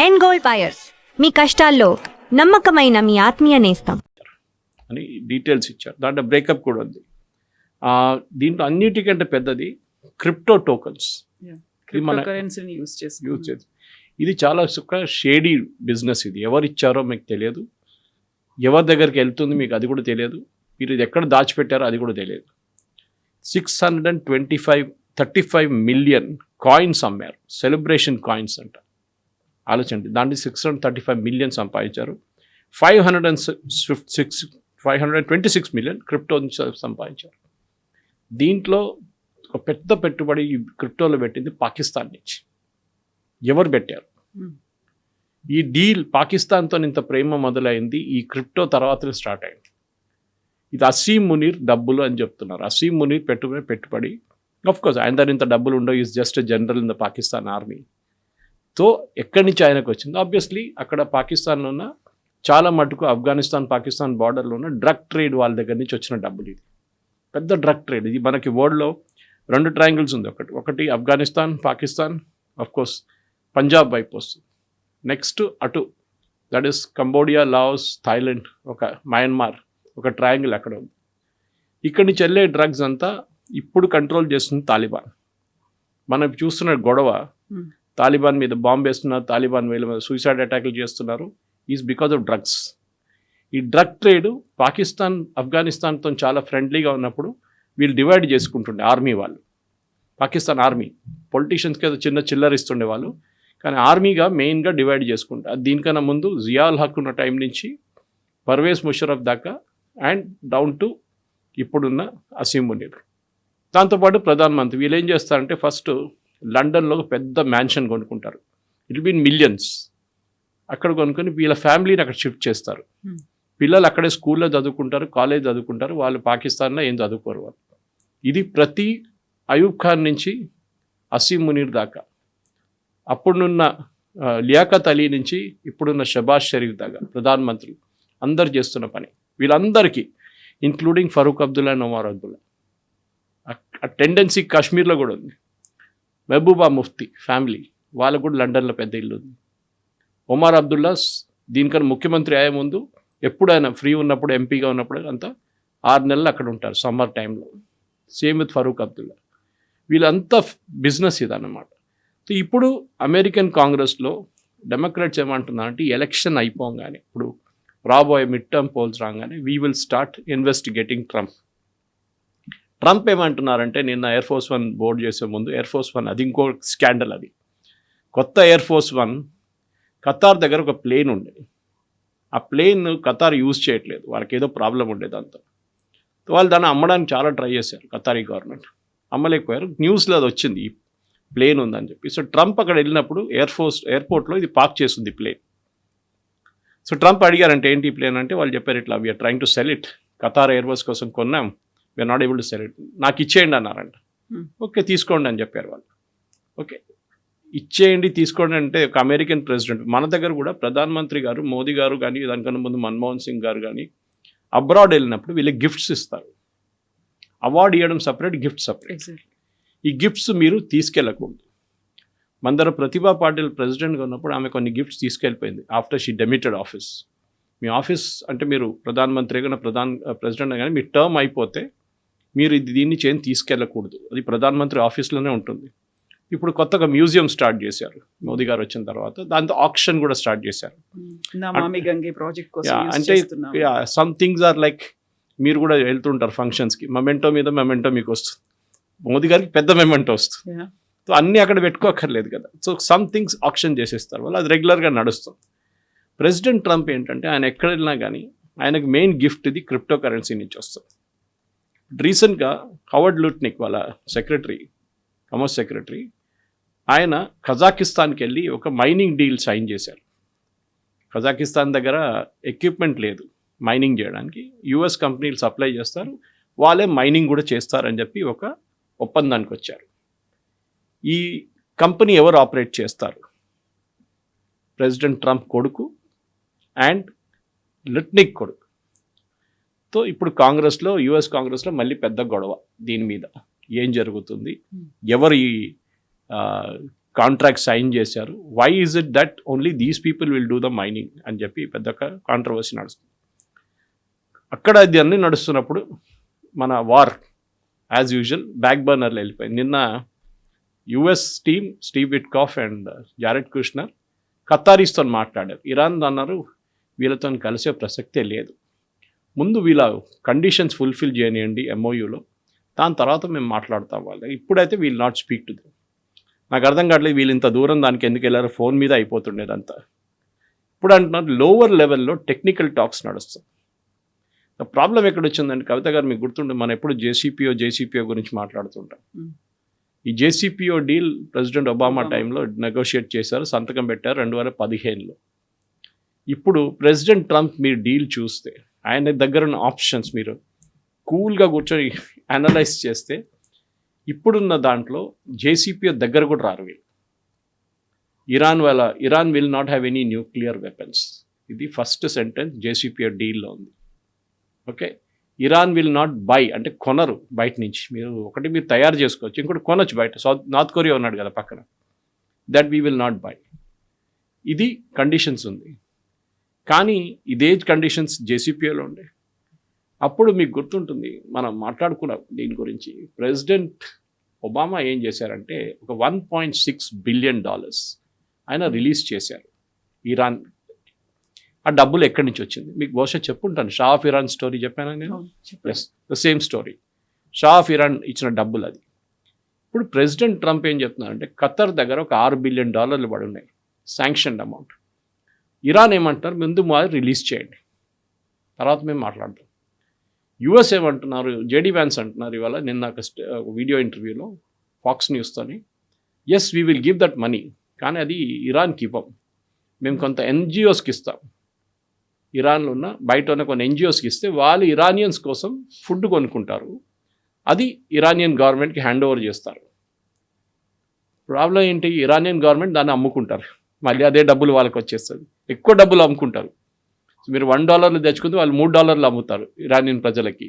End gold buyers, మీ కష్టాల్లో నమ్మకమైన మీ ఆత్మీయ నేస్తం అని డీటెయిల్స్ ఇచ్చారు. దాంట్లో బ్రేకప్ కూడా ఉంది. దీంట్లో అన్నిటికంటే పెద్దది క్రిప్టో టోకన్స్. యూజ్ చేసి ఇది చాలా షేడీ బిజినెస్. ఇది ఎవరు ఇచ్చారో మీకు తెలియదు, ఎవరి దగ్గరికి వెళ్తుంది మీకు అది కూడా తెలియదు, మీరు ఇది ఎక్కడ దాచిపెట్టారో అది కూడా తెలియదు. 35 మిలియన్ కాయిన్స్ అమ్మారు, సెలబ్రేషన్ కాయిన్స్ అంట. ఆలోచండి, దాంట్లో 635 మిలియన్ సంపాదించారు. 526 మిలియన్ క్రిప్టో నుంచి సంపాదించారు. దీంట్లో ఒక పెద్ద పెట్టుబడి ఈ క్రిప్టోలో పెట్టింది పాకిస్తాన్ నుంచి. ఎవరు పెట్టారు? ఈ డీల్ పాకిస్తాన్తో ఇంత ప్రేమ మొదలైంది ఈ క్రిప్టో తర్వాత స్టార్ట్ అయింది. ఇది అసీం మునీర్ డబ్బులు అని చెప్తున్నారు. అసీం మునీర్ పెట్టుబడి కోర్స్ ఆయన దగ్గర ఇంత డబ్బులు ఉండవు, is just general in the Pakistan army. తో ఎక్కడి నుంచి ఆయనకు వచ్చింది? ఆబ్వియస్లీ అక్కడ పాకిస్తాన్లో ఉన్న చాలా మటుకు ఆఫ్ఘనిస్తాన్ పాకిస్తాన్ బార్డర్లో ఉన్న డ్రగ్ ట్రేడ్ వాళ్ళ దగ్గర నుంచి వచ్చిన డబ్బులు. ఇది పెద్ద డ్రగ్ ట్రేడ్. ఇది మనకి వరల్డ్లో 2 ట్రయాంగిల్స్ ఉంది. ఒకటి ఆఫ్ఘనిస్తాన్ పాకిస్తాన్, కోర్స్ పంజాబ్ వైపు వస్తుంది. నెక్స్ట్ అటు that is Cambodia, Laos, Thailand, ఒక మయన్మార్, ఒక ట్రయాంగిల్ అక్కడ ఉంది. ఇక్కడి నుంచి వెళ్ళే డ్రగ్స్ అంతా ఇప్పుడు కంట్రోల్ చేస్తుంది తాలిబాన్. మనం చూస్తున్న గొడవ, తాలిబాన్ మీద బాంబు వేస్తున్నారు, తాలిబాన్ వీళ్ళ మీద సూసైడ్ అటాక్లు చేస్తున్నారు, ఈజ్ బికాజ్ ఆఫ్ డ్రగ్స్. ఈ డ్రగ్ ట్రేడ్ పాకిస్తాన్ ఆఫ్ఘనిస్తాన్తో చాలా ఫ్రెండ్లీగా ఉన్నప్పుడు వీళ్ళు డివైడ్ చేసుకుంటుండే ఆర్మీ వాళ్ళు. పాకిస్తాన్ ఆర్మీ పొలిటీషియన్స్కి ఏదో చిన్న చిల్లర ఇస్తుండే వాళ్ళు, కానీ ఆర్మీగా మెయిన్గా డివైడ్ చేసుకుంటారు. దీనికన్నా ముందు జియాల్ హక్ ఉన్న టైం నుంచి పర్వేజ్ ముషరఫ్ దాకా అండ్ డౌన్ టు ఇప్పుడున్న అసీం మునీర్. దాంతోపాటు ప్రధానమంత్రి వీళ్ళు ఏం చేస్తారంటే ఫస్ట్ లండన్లో ఒక పెద్ద మ్యాన్షన్ కొనుక్కుంటారు. It been millions. అక్కడ కొనుక్కొని వీళ్ళ ఫ్యామిలీని అక్కడ షిఫ్ట్ చేస్తారు. పిల్లలు అక్కడే స్కూల్లో చదువుకుంటారు, కాలేజ్ చదువుకుంటారు, వాళ్ళు పాకిస్తాన్లో ఏం చదువుకోరు వాళ్ళు. ఇది ప్రతి అయూబ్ ఖాన్ నుంచి అసీం మునీర్ దాకా, అప్పుడున్న లియాఖత్ అలీ నుంచి ఇప్పుడున్న షబాజ్ షరీఫ్ దాకా ప్రధానమంత్రి అందరు చేస్తున్న పని. వీళ్ళందరికీ ఇంక్లూడింగ్ ఫరూక్ అబ్దుల్లా అండ్ ఒమర్ అబ్దుల్లా. ఆ టెండెన్సీ కాశ్మీర్లో కూడా ఉంది. మెహబూబా ముఫ్తీ ఫ్యామిలీ వాళ్ళకు కూడా లండన్లో పెద్ద ఇల్లు ఉంది. ఒమర్ అబ్దుల్లా దీనికన్నా ముఖ్యమంత్రి అయ్యే ముందు ఎప్పుడైనా ఫ్రీ ఉన్నప్పుడు ఎంపీగా ఉన్నప్పుడు అంతా 6 నెలలు అక్కడ ఉంటారు సమ్మర్ టైంలో. Same with Farooq Abdullah. వీళ్ళంతా బిజినెస్ ఇదన్నమాట. సో ఇప్పుడు అమెరికన్ కాంగ్రెస్లో డెమోక్రాట్స్ ఏమంటున్నారంటే ఎలక్షన్ అయిపోగానే, ఇప్పుడు రాబోయే మిడ్ టర్మ్ పోల్స్ రాగానే we will start investigating Trump ఏమంటున్నారంటే, నిన్న ఎయిర్ ఫోర్స్ 1 బోర్డు చేసే ముందు ఎయిర్ ఫోర్స్ 1 అది ఇంకో స్కాండల్. అది కొత్త ఎయిర్ ఫోర్స్ 1 ఖతార్ దగ్గర ఒక ప్లేన్ ఉండేది. ఆ ప్లేన్ ఖతార్ యూజ్ చేయట్లేదు, వాళ్ళకి ఏదో ప్రాబ్లం ఉండేది అంతా. వాళ్ళు దాన్ని అమ్మడానికి చాలా ట్రై చేశారు, ఖతారీ గవర్నమెంట్ అమ్మలేకపోయారు. న్యూస్లో అది వచ్చింది ఈ ప్లేన్ ఉందని చెప్పి. సో ట్రంప్ అక్కడ వెళ్ళినప్పుడు ఎయిర్పోర్ట్లో ఇది పార్క్ చేస్తుంది ప్లేన్. సో ట్రంప్ అడిగారంటే ఏంటి ఈ ప్లేన్ అంటే, వాళ్ళు చెప్పారు ఇట్లా we are trying to sell it, Qatar Airways కోసం కొన్నాం, we are not able to sell it, నాకు ఇచ్చేయండి అన్నారంట. ఓకే తీసుకోండి అని చెప్పారు వాళ్ళు. ఓకే ఇచ్చేయండి తీసుకోండి అంటే ఒక అమెరికన్ ప్రెసిడెంట్, మన దగ్గర కూడా ప్రధానమంత్రి గారు మోదీ గారు కానీ దానికన్నా ముందు మన్మోహన్ సింగ్ గారు కానీ అబ్రాడ్ వెళ్ళినప్పుడు వీళ్ళకి గిఫ్ట్స్ ఇస్తారు. అవార్డు ఇవ్వడం సపరేట్, గిఫ్ట్ సపరేట్. ఈ గిఫ్ట్స్ మీరు తీసుకెళ్ళకూడదు. మన దగ్గర ప్రతిభా పాటిల్ ప్రెసిడెంట్గా ఉన్నప్పుడు ఆమె కొన్ని గిఫ్ట్స్ తీసుకెళ్ళిపోయింది ఆఫ్టర్ షీ డెమిటెడ్ ఆఫీస్. మీ ఆఫీస్ అంటే మీరు ప్రధానమంత్రిగా ప్రెసిడెంట్ కానీ మీ టర్మ్ అయిపోతే మీరు దీన్ని తీసుకెళ్ళకూడదు, అది ప్రధానమంత్రి ఆఫీస్లోనే ఉంటుంది. ఇప్పుడు కొత్తగా మ్యూజియం స్టార్ట్ చేశారు మోదీ గారు వచ్చిన తర్వాత, దాంతో ఆక్షన్ కూడా స్టార్ట్ చేశారు. అంటే సమ్ థింగ్స్ ఆర్ లైక్, మీరు కూడా వెళ్తుంటారు ఫంక్షన్స్కి, మెమెంటో మీద మెమెంటో మీకు వస్తుంది, మోదీ గారికి పెద్ద మెమెంటో వస్తుంది. సో అన్నీ అక్కడ పెట్టుకోక్కర్లేదు కదా. సో సమ్ థింగ్స్ ఆక్షన్ చేసేస్తారు వాళ్ళు, అది రెగ్యులర్గా నడుస్తుంది. ప్రెసిడెంట్ ట్రంప్ ఏంటంటే ఆయన ఎక్కడ వెళ్ళినా కానీ ఆయనకు మెయిన్ గిఫ్ట్ ఇది క్రిప్టో కరెన్సీ నుంచి వస్తుంది. రీసెంట్గా హవర్డ్ లూట్నిక్ వాళ్ళ కామర్స్ సెక్రటరీ ఆయన కజాకిస్తాన్కి వెళ్ళి ఒక మైనింగ్ డీల్ సైన్ చేశారు. కజాకిస్తాన్ దగ్గర ఎక్విప్మెంట్ లేదు మైనింగ్ చేయడానికి, యుఎస్ కంపెనీలు సప్లై చేస్తారు, వాళ్ళే మైనింగ్ కూడా చేస్తారని చెప్పి ఒక ఒప్పందానికి వచ్చారు. ఈ కంపెనీ ఎవరు ఆపరేట్ చేస్తారు? ప్రెసిడెంట్ ట్రంప్ కొడుకు అండ్ లిట్నిక్ కొడుకు. సో ఇప్పుడు కాంగ్రెస్లో, యుఎస్ కాంగ్రెస్లో మళ్ళీ పెద్ద గొడవ దీని మీద. ఏం జరుగుతుంది, ఎవరు ఈ కాంట్రాక్ట్ సైన్ చేశారు. Why is it that only these people will do the mining అని చెప్పి పెద్ద కాంట్రవర్సీ నడుస్తుంది. అక్కడ అది అన్నీ నడుస్తున్నప్పుడు మన వార్ యాజ్ యూజువల్ బ్యాక్ బర్నర్లో వెళ్ళిపోయింది. నిన్న US team Steve Witkoff and Jared Kushner ఖతారీస్తో మాట్లాడారు. ఇరాన్ అన్నారు వీళ్ళతో కలిసే ప్రసక్తే లేదు, ముందు వీళ్ళ కండిషన్స్ ఫుల్ఫిల్ చేయనియండి ఎంఓయూలో, దాని తర్వాత మేము మాట్లాడతాం వాళ్ళు, ఇప్పుడైతే we'll not speak to them. నాకు అర్థం కావట్లేదు వీళ్ళు ఇంత దూరం దానికి ఎందుకు వెళ్ళారో, ఫోన్ మీద అయిపోతుండేదంతా. ఇప్పుడు అంటున్నారు లోవర్ లెవెల్లో టెక్నికల్ టాక్స్ నడుస్తుంది. ప్రాబ్లం ఎక్కడ వచ్చిందంటే కవిత గారు మీకు గుర్తుండే మనం ఎప్పుడు జేసీపీఓ గురించి మాట్లాడుతుంటాం. ఈ జేసీపీఓ డీల్ ప్రెసిడెంట్ ఒబామా టైంలో నెగోషియేట్ చేశారు, సంతకం పెట్టారు 2015లో. ఇప్పుడు ప్రెసిడెంట్ ట్రంప్ మీరు డీల్ చూస్తే ఆయన దగ్గర ఉన్న ఆప్షన్స్ మీరు కూల్గా కూర్చొని అనలైజ్ చేస్తే ఇప్పుడున్న దాంట్లో జేసీపీఓ దగ్గర కూడా రారు వీళ్ళు. Iran will not have any nuclear weapons, ఇది ఫస్ట్ సెంటెన్స్ జేసీపీఓ డీల్లో ఉంది. Okay, Iran will not by అంటే కొనరు బయట నుంచి, మీరు తయారు చేసుకోవచ్చు, ఇంకోటి కొనొచ్చు బయట. నార్త్ కొరియా ఉన్నాడు కదా పక్కన, that we will not by. ఇది కండిషన్స్ ఉంది. కానీ ఇదే కండిషన్స్ జేసీపీఓలో ఉండే. అప్పుడు మీకు గుర్తుంటుంది మనం మాట్లాడుకున్నాం దీని గురించి. ప్రెసిడెంట్ ఒబామా ఏం చేశారంటే ఒక $1.6 బిలియన్ ఆయన రిలీజ్ చేశారు ఇరాన్. ఆ డబ్బులు ఎక్కడి నుంచి వచ్చింది మీకు బహుశా చెప్పుంటాను. షా ఆఫ్ ఇరాన్ స్టోరీ చెప్పాను నేను. Yes, the same story. Shah of Iran ఇచ్చిన డబ్బులు అది. ఇప్పుడు ప్రెసిడెంట్ ట్రంప్ ఏం చెప్తున్నారంటే ఖతర్ దగ్గర ఒక $6 బిలియన్ పడి ఉన్నాయి శాంక్షన్ అమౌంట్. ఇరాన్ ఏమంటున్నారు ముందు మాది రిలీజ్ చేయండి, తర్వాత మేము మాట్లాడతాం. యుఎస్ ఏమంటున్నారు, జేడీ వ్యాన్స్ అంటున్నారు ఇవాళ నిన్న ఒక వీడియో ఇంటర్వ్యూలో ఫాక్స్ న్యూస్తోని, yes we will give that money, కానీ అది ఇరాన్కి ఇవ్వం, మేము కొంత ఎన్జిఓస్కి ఇస్తాం. ఇరాన్లో ఉన్న బయట ఉన్న కొన్ని ఎన్జిఓస్కి ఇస్తే వాళ్ళు ఇరానియన్స్ కోసం ఫుడ్ కొనుక్కుంటారు, అది ఇరానియన్ గవర్నమెంట్కి హ్యాండ్ ఓవర్ చేస్తారు. ప్రాబ్లం ఏంటి, ఇరానియన్ గవర్నమెంట్ దాన్ని అమ్ముకుంటారు, మళ్ళీ అదే డబ్బులు వాళ్ళకి వచ్చేస్తుంది, ఎక్కువ డబ్బులు అమ్ముకుంటారు. మీరు $1 తెచ్చుకుంటే వాళ్ళు $3 అమ్ముతారు ఇరానియన్ ప్రజలకి,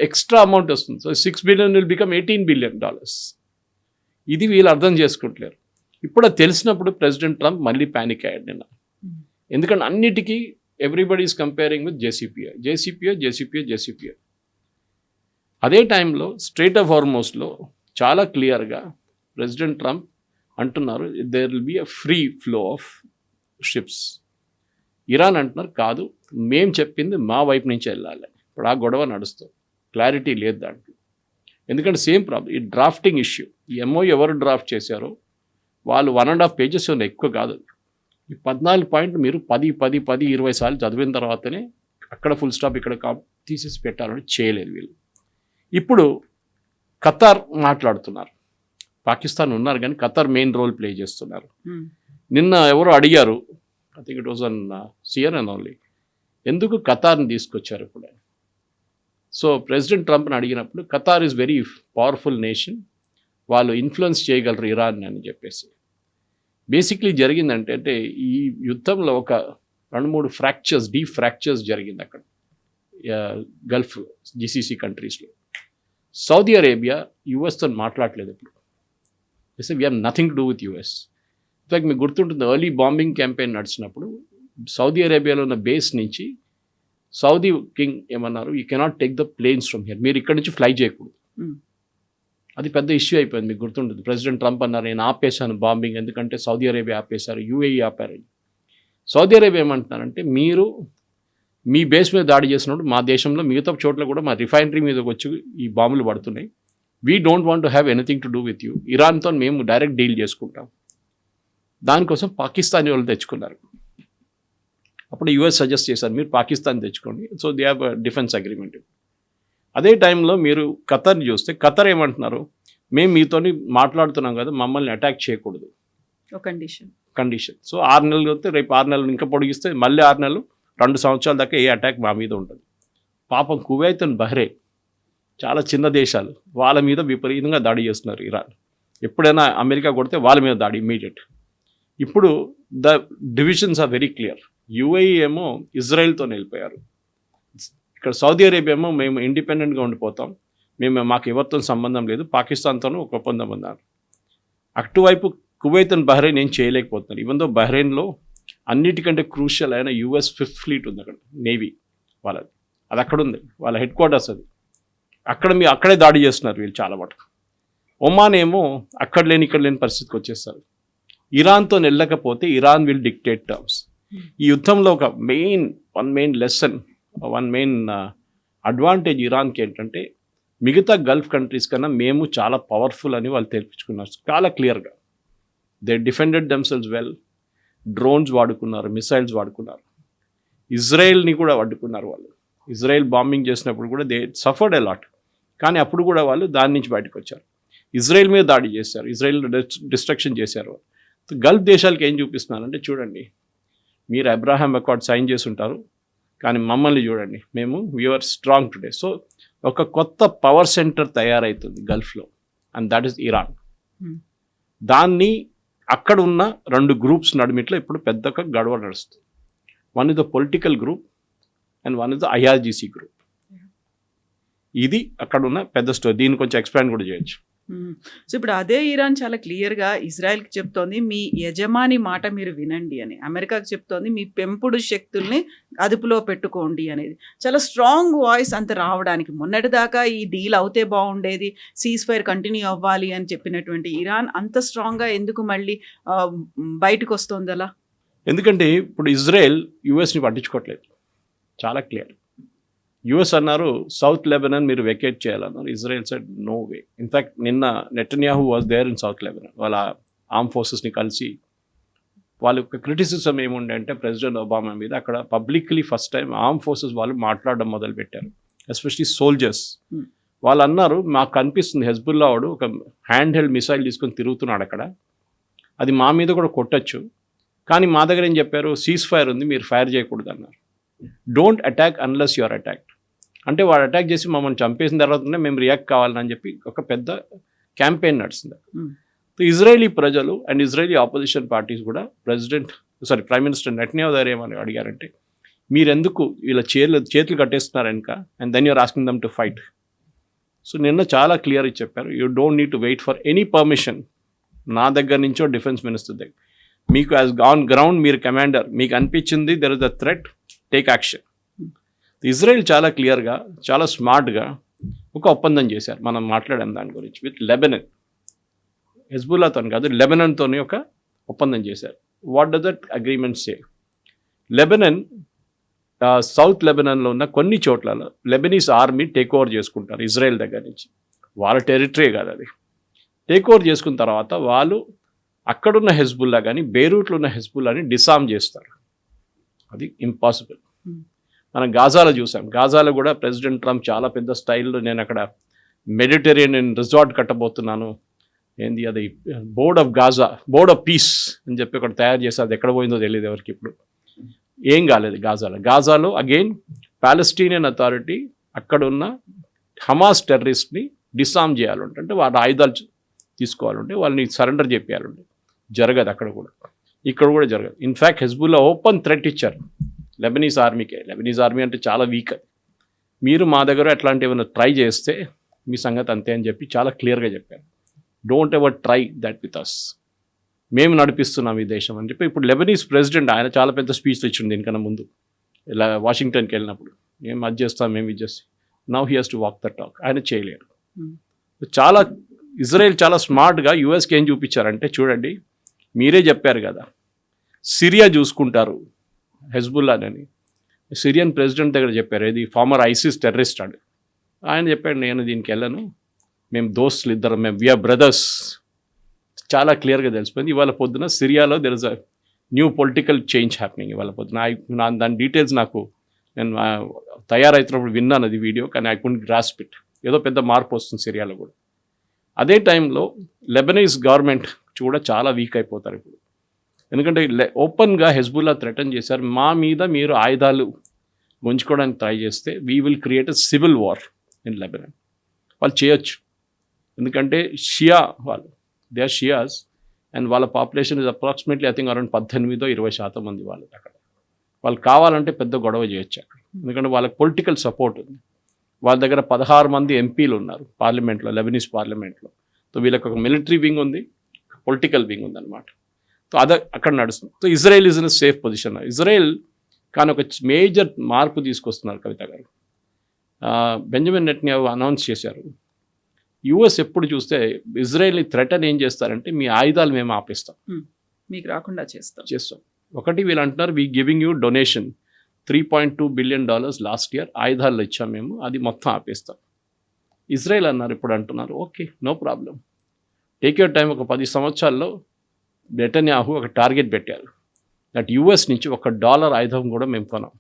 ఎక్స్ట్రా అమౌంట్ వస్తుంది. So 6 billion will become $18 billion. ఇది వీళ్ళు అర్థం చేసుకుంటలేరు. ఇప్పుడు అది తెలిసినప్పుడు ప్రెసిడెంట్ ట్రంప్ మళ్ళీ ప్యానిక్ అయ్యాడు నిన్న. ఎందుకంటే అన్నిటికీ everybody is comparing with JCPO. అదే టైంలో స్ట్రైట్ ఆఫ్ హార్మోస్లో చాలా క్లియర్గా ప్రెసిడెంట్ ట్రంప్ అంటున్నారు there will be a free flow of ships. Iran అంటున్నారు కాదు, మేము చెప్పింది మా వైపు నుంచి వెళ్ళాలి. ఇప్పుడు ఆ గొడవ నడుస్తుంది, క్లారిటీ లేదు దాంట్లో. ఎందుకంటే సేమ్ ప్రాబ్లం, ఈ డ్రాఫ్టింగ్ ఇష్యూ. ఈ ఎంఓ ఎవరు డ్రాఫ్ట్ చేశారో వాళ్ళు 1.5 పేజెస్ ఉన్నాయి, ఎక్కువ కాదు. ఈ 14 పాయింట్లు మీరు 10-20 సార్లు చదివిన తర్వాతనే అక్కడ ఫుల్ స్టాప్ ఇక్కడ తీసేసి పెట్టాలని చేయలేదు వీళ్ళు. ఇప్పుడు ఖతార్ మాట్లాడుతున్నారు, పాకిస్తాన్ ఉన్నారు కానీ ఖతార్ మెయిన్ రోల్ ప్లే చేస్తున్నారు. నిన్న ఎవరో అడిగారు, I think it was an CNN only, ఎందుకు ఖతార్ని తీసుకొచ్చారు ఇప్పుడు. సో ప్రెసిడెంట్ ట్రంప్ని అడిగినప్పుడు Qatar is very powerful nation, వాళ్ళు ఇన్ఫ్లుయెన్స్ చేయగలరు ఇరాన్ అని చెప్పేసి. బేసిక్లీ జరిగిందంటే అంటే ఈ యుద్ధంలో ఒక 2-3 ఫ్రాక్చర్స్, డీప్ ఫ్రాక్చర్స్ జరిగింది అక్కడ గల్ఫ్ జీసీసీ కంట్రీస్లో. సౌదీ అరేబియా యుఎస్తో మాట్లాడలేదు ఇప్పుడు. We have nothing to do with US. In fact మీకు గుర్తుంటుంది ఎర్లీ బాంబింగ్ క్యాంపెయిన్ నడిచినప్పుడు సౌదీ అరేబియాలో ఉన్న బేస్ నుంచి సౌదీ కింగ్ ఏమన్నారు, you cannot take the planes from here, మీరు ఇక్కడ నుంచి ఫ్లై చేయకూడదు. అది పెద్ద ఇష్యూ అయిపోయింది, మీకు గుర్తుంటుంది. ప్రెసిడెంట్ ట్రంప్ అన్నారు నేను ఆపేశాను బాంబింగ్, ఎందుకంటే సౌదీ అరేబియా ఆపేశారు, యూఏఈ ఆపారు. సౌదీ అరేబియా ఏమంటున్నారంటే మీరు మీ బేస్ మీద దాడి చేసినప్పుడు మా దేశంలో మిగతా చోట్ల కూడా మా రిఫైనరీ మీదకి వచ్చి ఈ బాంబులు పడుతున్నాయి, we don't want to have anything to do with you, ఇరాన్తో మేము డైరెక్ట్ డీల్ చేసుకుంటాం. దానికోసం పాకిస్తానీ వాళ్ళు తెచ్చుకున్నారు. అప్పుడు యూఎస్ సజెస్ట్ చేశారు మీరు పాకిస్తాన్ తెచ్చుకోండి, so they have defence agreement. అదే టైంలో మీరు ఖతర్ని చూస్తే ఖతర్ ఏమంటున్నారు, మేము మీతోని మాట్లాడుతున్నాం కదా, మమ్మల్ని అటాక్ చేయకూడదు కండిషన్. సో 6 నెలలు వస్తే రేపు 6 నెలలు ఇంకా పొడిగిస్తే మళ్ళీ 6 నెలలు 2 సంవత్సరాల దాకా ఏ అటాక్ మా మీద ఉంటుంది. పాపం కువైత్ అండ్ బహ్రెయిన్ చాలా చిన్న దేశాలు, వాళ్ళ మీద విపరీతంగా దాడి చేస్తున్నారు ఇరాన్. ఎప్పుడైనా అమెరికా కొడితే వాళ్ళ మీద దాడి ఇమ్మీడియట్. ఇప్పుడు the divisions are very clear. UAE ఏమో ఇజ్రాయెల్తో వెళ్ళిపోయారు, ఇక్కడ సౌదీ అరేబియా ఏమో మేము ఇండిపెండెంట్గా ఉండిపోతాం, మాకు ఎవరితో సంబంధం లేదు, పాకిస్తాన్తోనూ ఒక ఒప్పందం ఉన్నారు. అటువైపు కువైత్ అండ్ బహ్రెయిన్ ఏం చేయలేకపోతున్నారు. ఈవెన్ దో బహ్రెయిన్లో అన్నిటికంటే క్రూషియల్ అయిన యుఎస్ 5th ఫ్లీట్ ఉంది అక్కడ, నేవీ వాళ్ళది, అది అక్కడ ఉంది, వాళ్ళ హెడ్ క్వార్టర్స్ అది. అక్కడే దాడి చేస్తున్నారు వీళ్ళు చాలా మటుకు. ఒమాన్ ఏమో అక్కడ లేని ఇక్కడ లేని పరిస్థితికి వచ్చేస్తారు. ఇరాన్తో వెళ్ళకపోతే ఇరాన్ విల్ డిక్టేట్ టర్మ్స్. ఈ యుద్ధంలో ఒక వన్ మెయిన్ అడ్వాంటేజ్ ఇరాన్కి ఏంటంటే మిగతా గల్ఫ్ కంట్రీస్ కన్నా మేము చాలా పవర్ఫుల్ అని వాళ్ళు తెప్పించుకున్నారు చాలా క్లియర్గా. They defended themselves well. Drones వాడుకున్నారు, మిసైల్స్ వాడుకున్నారు, ఇజ్రాయెల్ని కూడా వాడుకున్నారు వాళ్ళు. ఇజ్రాయెల్ బాంబింగ్ చేసినప్పుడు కూడా దే సఫర్డ్ ఎ లాట్, కానీ అప్పుడు కూడా వాళ్ళు దాని నుంచి బయటకు వచ్చారు. ఇజ్రాయెల్ మీద దాడి చేశారు, ఇజ్రాయెల్ డిస్ట్రక్షన్ చేశారు. గల్ఫ్ దేశాలకు ఏం చూపిస్తున్నారంటే చూడండి, మీరు అబ్రాహాం అకార్డ్ సైన్ చేసి ఉంటారు, కానీ మమ్మల్ని చూడండి, మేము వీఆర్ స్ట్రాంగ్ టుడే. సో ఒక కొత్త పవర్ సెంటర్ తయారవుతుంది గల్ఫ్లో, అండ్ దట్ ఈస్ ఇరాన్. దాన్ని అక్కడ ఉన్న 2 గ్రూప్స్ నడుమిట్లో ఇప్పుడు పెద్దగా గడవ నడుస్తుంది. One is the political group and one is the IRGC group. ఇది అక్కడ ఉన్న పెద్ద స్టోరీ. దీన్ని కొంచెం ఎక్స్పాండ్ కూడా చేయొచ్చు. సో ఇప్పుడు అదే ఇరాన్ చాలా క్లియర్గా ఇజ్రాయెల్కి చెప్తోంది మీ యజమాని మాట మీరు వినండి అని, అమెరికాకి చెప్తోంది మీ పెంపుడు శక్తుల్ని అదుపులో పెట్టుకోండి అనేది. చాలా స్ట్రాంగ్ వాయిస్ అంత రావడానికి, మొన్నటిదాకా ఈ డీల్ అవుతే బాగుండేది, సీజ్ ఫైర్ కంటిన్యూ అవ్వాలి అని చెప్పినటువంటి ఇరాన్ అంత స్ట్రాంగ్గా ఎందుకు మళ్ళీ బయటకు వస్తుంది అలా? ఎందుకంటే ఇప్పుడు ఇజ్రాయెల్ యుఎస్ని పట్టించుకోవట్లేదు, చాలా క్లియర్. యుఎస్ అన్నారు సౌత్ లెబనాన్ మీరు వెకేట్ చేయాలన్నారు. Israel side no way. In fact నిన్న Netanyahu was there in south Lebanon. వాళ్ళ ఆర్మ్ ఫోర్సెస్ని కలిసి వాళ్ళ యొక్క క్రిటిసిజం ఏముండే అంటే ప్రెసిడెంట్ ఒబామా మీద అక్కడ publicly first time arm forces వాళ్ళు మాట్లాడడం మొదలుపెట్టారు, ఎస్పెషలీ సోల్జర్స్. వాళ్ళు అన్నారు మాకు కనిపిస్తుంది హెజ్బుల్లా వాడు ఒక హ్యాండ్ హెల్డ్ మిసైల్ తీసుకొని తిరుగుతున్నాడు అక్కడ, అది మా మీద కూడా కొట్టచ్చు, కానీ మా దగ్గర ఏం చెప్పారు, సీజ్ ఫైర్ ఉంది, మీరు ఫైర్ చేయకూడదు అన్నారు. Don't attack unless you're attacked. అంటే వాడు అటాక్ చేసి మమ్మల్ని చంపేసిన తర్వాతనే మేము రియాక్ట్ కావాలని చెప్పి ఒక పెద్ద క్యాంపెయిన్ నడుస్తుంది. ఇజ్రాయేలీ ప్రజలు అండ్ ఇజ్రాయేలీ ఆపోజిషన్ పార్టీస్ కూడా ప్రైమ్ మినిస్టర్ నెటన్యాహు దగ్గర ఏమని అడిగారంటే మీరెందుకు వీళ్ళ చేతులు కట్టేస్తున్నారు వెనుక, and then you're asking them to fight. So నిన్న చాలా క్లియర్గా చెప్పారు, you don't need to wait for any permission నా దగ్గర నుంచో డిఫెన్స్ మినిస్టర్ దగ్గర. మీకు యాజ్ ఆన్ గ్రౌండ్ మీరు కమాండర్, మీకు అనిపించింది there is a threat, take action. Israel చాలా క్లియర్గా చాలా స్మార్ట్గా ఒక ఒప్పందం చేశారు, మనం మాట్లాడాం దాని గురించి, విత్ లెబనన్. హెజ్బుల్లాతో కాదు, లెబనన్తో ఒక ఒప్పందం చేశారు. What does that agreement say? Lebanon south లెబనన్లో ఉన్న కొన్ని చోట్లలో లెబనీస్ ఆర్మీ టేక్ ఓవర్ చేసుకుంటారు ఇజ్రాయెల్ దగ్గర నుంచి. వాళ్ళ టెరిటరీ కాదు అది. టేక్ ఓవర్ చేసుకున్న తర్వాత వాళ్ళు అక్కడున్న హెజ్బుల్లా కానీ బెయిరూట్లో ఉన్న హెజ్బుల్లాని డిసామ్ చేస్తారు. అది ఇంపాసిబుల్. మనం గాజాలో చూసాం, గాజాలో కూడా ప్రెసిడెంట్ ట్రంప్ చాలా పెద్ద స్టైల్లో నేను అక్కడ మెడిటరేనియన్ రిసార్ట్ కట్టబోతున్నాను, ఏంది అది బోర్డ్ ఆఫ్ పీస్ అని చెప్పి ఒకటి తయారు చేసి అది ఎక్కడ పోయిందో తెలియదు ఎవరికి. ఇప్పుడు ఏం కాలేదు గాజాలో అగైన్ పాలెస్టీనియన్ అథారిటీ అక్కడ ఉన్న హమాస్ టెర్రరిస్ట్ని డిసామ్ చేయాలంటే, అంటే వాళ్ళ ఆయుధాలు తీసుకోవాలంటే వాళ్ళని సరెండర్ చేయాలంటే జరగదు. అక్కడ కూడా ఇక్కడ కూడా జరగదు. ఇన్ఫ్యాక్ట్ హెజ్బుల్లా ఓపెన్ థ్రెట్ ఇచ్చారు లెబనీస్ ఆర్మీకే. లెబనీస్ ఆర్మీ అంటే చాలా వీక్, మీరు మా దగ్గర అట్లాంటి ఏమైనా ట్రై చేస్తే మీ సంగతి అంతే అని చెప్పి చాలా క్లియర్గా చెప్పారు. Don't ever try that with us, మేము నడిపిస్తున్నాం ఈ దేశం అని చెప్పి. ఇప్పుడు లెబనీస్ ప్రెసిడెంట్ ఆయన చాలా పెద్ద స్పీచ్ ఇచ్చింది దీనికన్నా ముందు, ఇలా వాషింగ్టన్కి వెళ్ళినప్పుడు, మేము అది చేస్తాం, మేము ఇది చేస్తాం. Now he has to walk the talk. ఆయన చేయలేరు. చాలా ఇజ్రాయెల్ చాలా స్మార్ట్గా యూఎస్కి ఏం చూపించారంటే చూడండి, మీరే చెప్పారు కదా సిరియా చూసుకుంటారు హెజ్బుల్లాని, సిరియన్ ప్రెసిడెంట్ దగ్గర చెప్పారు, ఇది ఫార్మర్ ఐసిస్ టెర్రరిస్ట్ అని. ఆయన చెప్పాడు నేను దీనికి వెళ్ళను, మేము దోస్తులు ఇద్దరు, మేము వీఆర్ బ్రదర్స్. చాలా క్లియర్గా తెలిసిపోయింది. ఇవాళ పొద్దున సిరియాలో there is a new political change happening. ఇవాళ పొద్దున దాని డీటెయిల్స్ నేను తయారవుతున్నప్పుడు విన్నాను అది వీడియో, కానీ ఐ కుడెంట్ గ్రాస్ప్ ఇట్. ఏదో పెద్ద మార్పు వస్తుంది సిరియాలో కూడా. అదే టైంలో లెబనీస్ గవర్నమెంట్ కూడా చాలా వీక్ అయిపోతారు ఇప్పుడు. ఎందుకంటే ఓపెన్గా హెజ్బుల్లా థ్రెటన్ చేశారు, మా మీద మీరు ఆయుధాలు గుంజుకోవడానికి ట్రై చేస్తే we will create a civil war in Lebanon. వాళ్ళు చేయొచ్చు, ఎందుకంటే షియా వాళ్ళు, దే ఆర్ షియాస్ అండ్ వాళ్ళ population is approximately I think around 18-20% మంది వాళ్ళు అక్కడ. వాళ్ళు కావాలంటే పెద్ద గొడవ చేయొచ్చు అక్కడ, ఎందుకంటే వాళ్ళకి పొలిటికల్ సపోర్ట్ ఉంది. వాళ్ళ దగ్గర 16 మంది ఎంపీలు ఉన్నారు పార్లమెంట్లో, లెబనీస్ పార్లమెంట్లో. సో వీళ్ళకి ఒక మిలిటరీ వింగ్ ఉంది, పొలిటికల్ వింగ్ ఉందన్నమాట. సో అక్కడ నడుస్తుంది. So Israel is in safe position. Israel కానీ ఒక మేజర్ మార్పు తీసుకొస్తున్నారు కవిత గారు. బెంజమిన్ నెటన్యాహు అనౌన్స్ చేశారు, యుఎస్ ఎప్పుడు చూస్తే ఇజ్రాయెల్ థ్రెటన్ ఏం చేస్తారంటే మీ ఆయుధాలు మేము ఆపేస్తాం, మీకు రాకుండా చేస్తాం. ఒకటి వీళ్ళు అంటున్నారు we giving you donation $3.2 billion last year, ఆయుధాలు ఇచ్చాం మేము, అది మొత్తం ఆపేస్తాం. ఇజ్రాయెల్ అన్నారు, ఇప్పుడు అంటున్నారు okay no problem, take your time. ఒక 10 సంవత్సరాల్లో నెటన్యాహు ఒక టార్గెట్ పెట్టారు, దట్ యుఎస్ నుంచి $1 ఆయుధం కూడా మేము కొనాం.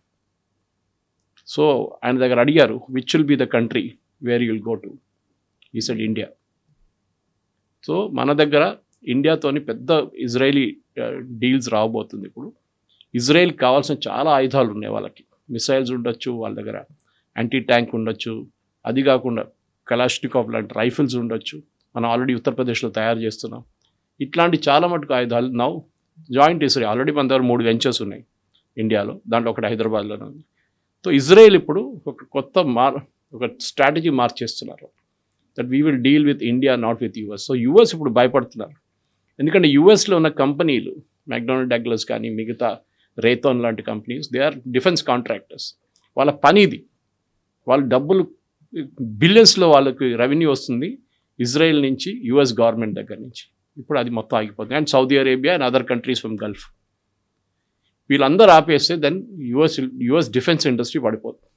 సో ఆయన దగ్గర అడిగారు which will be the country where you will go to, ఈ సెడ్ ఇండియా. సో మన దగ్గర ఇండియాతోని పెద్ద ఇజ్రాయలీ డీల్స్ రాబోతుంది. ఇప్పుడు ఇజ్రాయెల్కి కావాల్సిన చాలా ఆయుధాలు ఉన్నాయి, వాళ్ళకి మిసైల్స్ ఉండొచ్చు, వాళ్ళ దగ్గర యాంటీ ట్యాంక్ ఉండొచ్చు, అది కాకుండా కలాష్నికోవ్ లాంటి రైఫిల్స్ ఉండొచ్చు, మనం ఆల్రెడీ ఉత్తరప్రదేశ్లో తయారు చేస్తున్నాం. ఇట్లాంటి చాలా మటుకు ఆయుధాలు నౌ జాయింట్ ఇజ్రాయెల్, ఆల్రెడీ మన దగ్గర 3 వెంచర్స్ ఉన్నాయి ఇండియాలో, దాంట్లో ఒకటి హైదరాబాద్లోనే ఉంది. సో ఇజ్రాయెల్ ఇప్పుడు ఒక కొత్త ఒక స్ట్రాటజీ మార్చేస్తున్నారు, that we will deal with India not with US. So US ఇప్పుడు భయపడుతున్నారు, ఎందుకంటే యుఎస్లో ఉన్న కంపెనీలు మెక్డొనాల్డ్ డగ్లస్ కానీ మిగతా రేథాన్ లాంటి companies, they are defence contractors. వాళ్ళ పని ఇది, వాళ్ళ డబ్బులు బిలియన్స్లో వాళ్ళకి రెవెన్యూ వస్తుంది ఇజ్రాయెల్ నుంచి, యుఎస్ గవర్నమెంట్ దగ్గర నుంచి. ఇప్పుడు అది మొత్తం ఆగిపోతుంది. And Saudi Arabia and other countries from Gulf, వీళ్ళందరూ ఆపేస్తే దెన్ యుఎస్ డిఫెన్స్ ఇండస్ట్రీ పడిపోతుంది.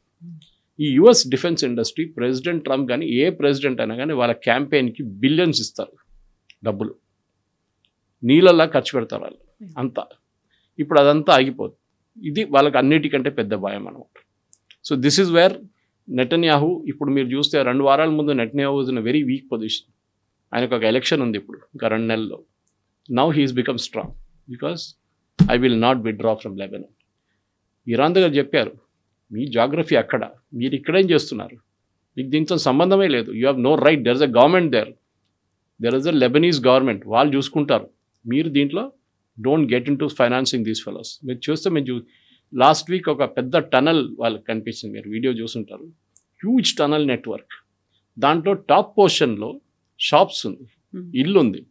ఈ US defence industry president Trump కానీ ఏ ప్రెసిడెంట్ అయినా కానీ వాళ్ళ క్యాంపెయిన్కి బిలియన్స్ ఇస్తారు, డబ్బులు నీళ్ళల్లా ఖర్చు పెడతారు వాళ్ళు అంతా. ఇప్పుడు అదంతా ఆగిపోతుంది. ఇది వాళ్ళకి అన్నిటికంటే పెద్ద భయం అనమాట. So this is where Netanyahu, ఇప్పుడు మీరు చూస్తే 2 వారాల ముందు Netanyahu was in a very weak position. ఆయనకు ఒక ఎలక్షన్ ఉంది ఇప్పుడు ఇంకా 2 నెలల్లో. Now he's become strong because I will not withdraw from Lebanon. Iran దగ్గర చెప్పారు మీ జాగ్రఫీ అక్కడ, మీరు ఇక్కడేం చేస్తున్నారు, మీకు దీంతో సంబంధమే లేదు, you have no right, there is a government there is a Lebanese government, వాళ్ళు చూసుకుంటారు, మీరు దీంట్లో don't get into financing these fellows. మీరు చూస్తే లాస్ట్ వీక్ ఒక పెద్ద టనల్ వాళ్ళకి కనిపించింది, మీరు వీడియో చూసుంటారు, హ్యూజ్ టనల్ నెట్వర్క్, దాంట్లో టాప్ పోర్షన్లో షాప్స్ ఉంది, ఇల్లు ఉంది,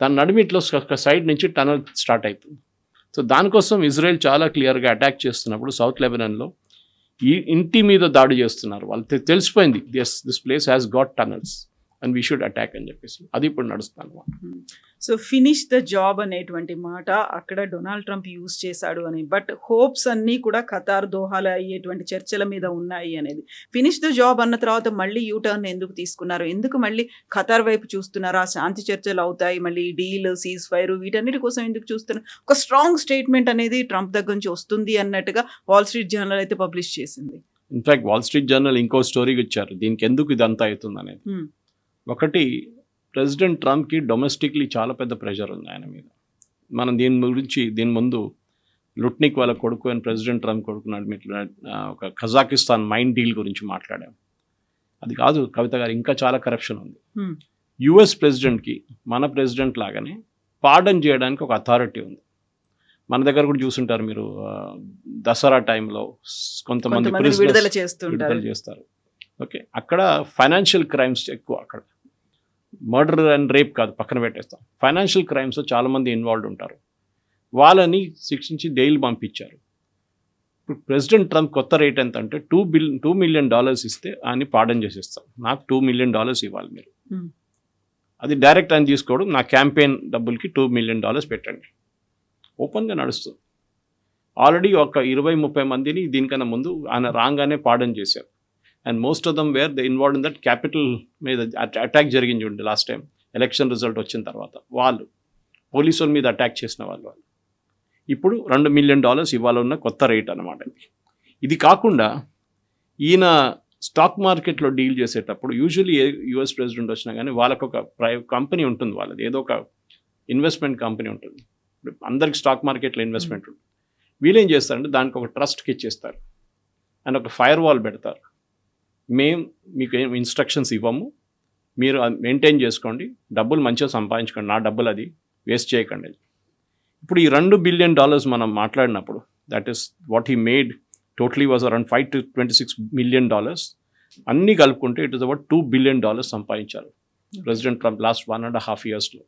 దాని నడిమిట్లో ఒక సైడ్ నుంచి టనల్ స్టార్ట్ అవుతుంది. సో దానికోసం ఇజ్రాయెల్ చాలా క్లియర్గా అటాక్ చేస్తున్నప్పుడు సౌత్ లెబనాన్లో ఈ ఇంటి మీద దాడి చేస్తున్నారు. వాళ్ళు తెలిసిపోయింది this place has got tunnels and we should attack అని చెప్పేసి, అది ఇప్పుడు నడుస్తాను. సో ఫినిష్ ద జాబ్ అనేటువంటి మాట అక్కడ డొనాల్డ్ ట్రంప్ యూజ్ చేశాడు అని, బట్ హోప్స్ అన్నీ కూడా ఖతార్ దోహాలో అయ్యేటువంటి చర్చల మీద ఉన్నాయి అనేది. ఫినిష్ ద జాబ్ అన్న తర్వాత మళ్ళీ యూటర్న్ ఎందుకు తీసుకున్నారు, ఎందుకు మళ్ళీ ఖతార్ వైపు చూస్తున్నారు, ఆ శాంతి చర్చలు అవుతాయి, మళ్ళీ డీల్ సీజ్ ఫైర్ వీటన్నిటి కోసం ఎందుకు చూస్తున్నారు? ఒక స్ట్రాంగ్ స్టేట్మెంట్ అనేది ట్రంప్ దగ్గర నుంచి వస్తుంది అన్నట్టుగా వాల్ స్ట్రీట్ జర్నల్ అయితే పబ్లిష్ చేసింది. ఇన్ఫాక్ట్ వాల్ స్ట్రీట్ జర్నల్ ఇంకో స్టోరీ ఇచ్చారు దీనికి ఎందుకు ఇదంతా అవుతుంది అనేది. ఒకటి, ప్రెసిడెంట్ ట్రంప్కి డొమెస్టిక్లీ చాలా పెద్ద ప్రెషర్ ఉంది ఆయన మీద. మనం దీని ముందు లుట్నిక్ వాళ్ళ కొడుకు అని ప్రెసిడెంట్ ట్రంప్ కొడుకు ఒక కజాకిస్తాన్ మైన్ డీల్ గురించి మాట్లాడాం. అది కాదు కవిత గారు, ఇంకా చాలా కరప్షన్ ఉంది. యుఎస్ ప్రెసిడెంట్కి మన ప్రెసిడెంట్ లాగానే పార్డన్ చేయడానికి ఒక అథారిటీ ఉంది. మన దగ్గర కూడా చూసుంటారు మీరు, దసరా టైంలో కొంతమంది విడుదల చేస్తారు. ఓకే, అక్కడ ఫైనాన్షియల్ క్రైమ్స్ ఎక్కువ, అక్కడ మర్డర్ అండ్ రేప్ కాదు, పక్కన పెట్టేస్తాం. ఫైనాన్షియల్ క్రైమ్స్లో చాలామంది ఇన్వాల్వ్ ఉంటారు, వాళ్ళని శిక్షించి జైలు పంపించారు. ఇప్పుడు ప్రెసిడెంట్ ట్రంప్ కొత్త రేట్ ఎంత అంటే $2 మిలియన్ ఇస్తే ఆయన పార్డన్ చేసేస్తాం. నాకు $2 మిలియన్ ఇవ్వాలి మీరు, అది డైరెక్ట్ ఆయన తీసుకోవడం, నా క్యాంపెయిన్ డబ్బులకి $2 మిలియన్ పెట్టండి, ఓపెన్గా నడుస్తుంది. ఆల్రెడీ ఒక 20-30 మందిని దీనికన్నా ముందు ఆయన రాగానే పార్డన్ చేశారు. And most of them where they involve in that capital మీద అటాక్ జరిగింది చూడండి లాస్ట్ టైం ఎలక్షన్ రిజల్ట్ వచ్చిన తర్వాత, వాళ్ళు పోలీసుల మీద అటాక్ చేసిన వాళ్ళు ఇప్పుడు $2 మిలియన్ ఇవ్వాలన్న కొత్త రేట్ అనమాట. ఇది కాకుండా ఈయన స్టాక్ మార్కెట్లో డీల్ చేసేటప్పుడు యూజువల్లీ యుఎస్ ప్రెసిడెంట్ వచ్చినా కానీ వాళ్ళకు ఒక కంపెనీ ఉంటుంది, వాళ్ళది ఏదో ఒక ఇన్వెస్ట్మెంట్ కంపెనీ ఉంటుంది. అందరికి స్టాక్ మార్కెట్లో ఇన్వెస్ట్మెంట్ ఉంటుంది. వీళ్ళు ఏం చేస్తారంటే దానికి ఒక ట్రస్ట్కి ఇచ్చేస్తారు అండ్ ఒక ఫైర్ వాల్ పెడతారు. మేము మీకు ఏం ఇన్స్ట్రక్షన్స్ ఇవ్వము, మీరు మెయింటైన్ చేసుకోండి, డబ్బులు మంచిగా సంపాదించుకోండి, నా డబ్బులు అది వేస్ట్ చేయకండి. ఇప్పుడు ఈ $2 బిలియన్ మనం మాట్లాడినప్పుడు that is what he made totally was around $5 to $26 million. అన్నీ కలుపుకుంటే ఇట్ ఇస్ అబౌట్ $2 బిలియన్ సంపాదించారు ప్రెసిడెంట్ ట్రంప్ లాస్ట్ 1.5 yearsలో.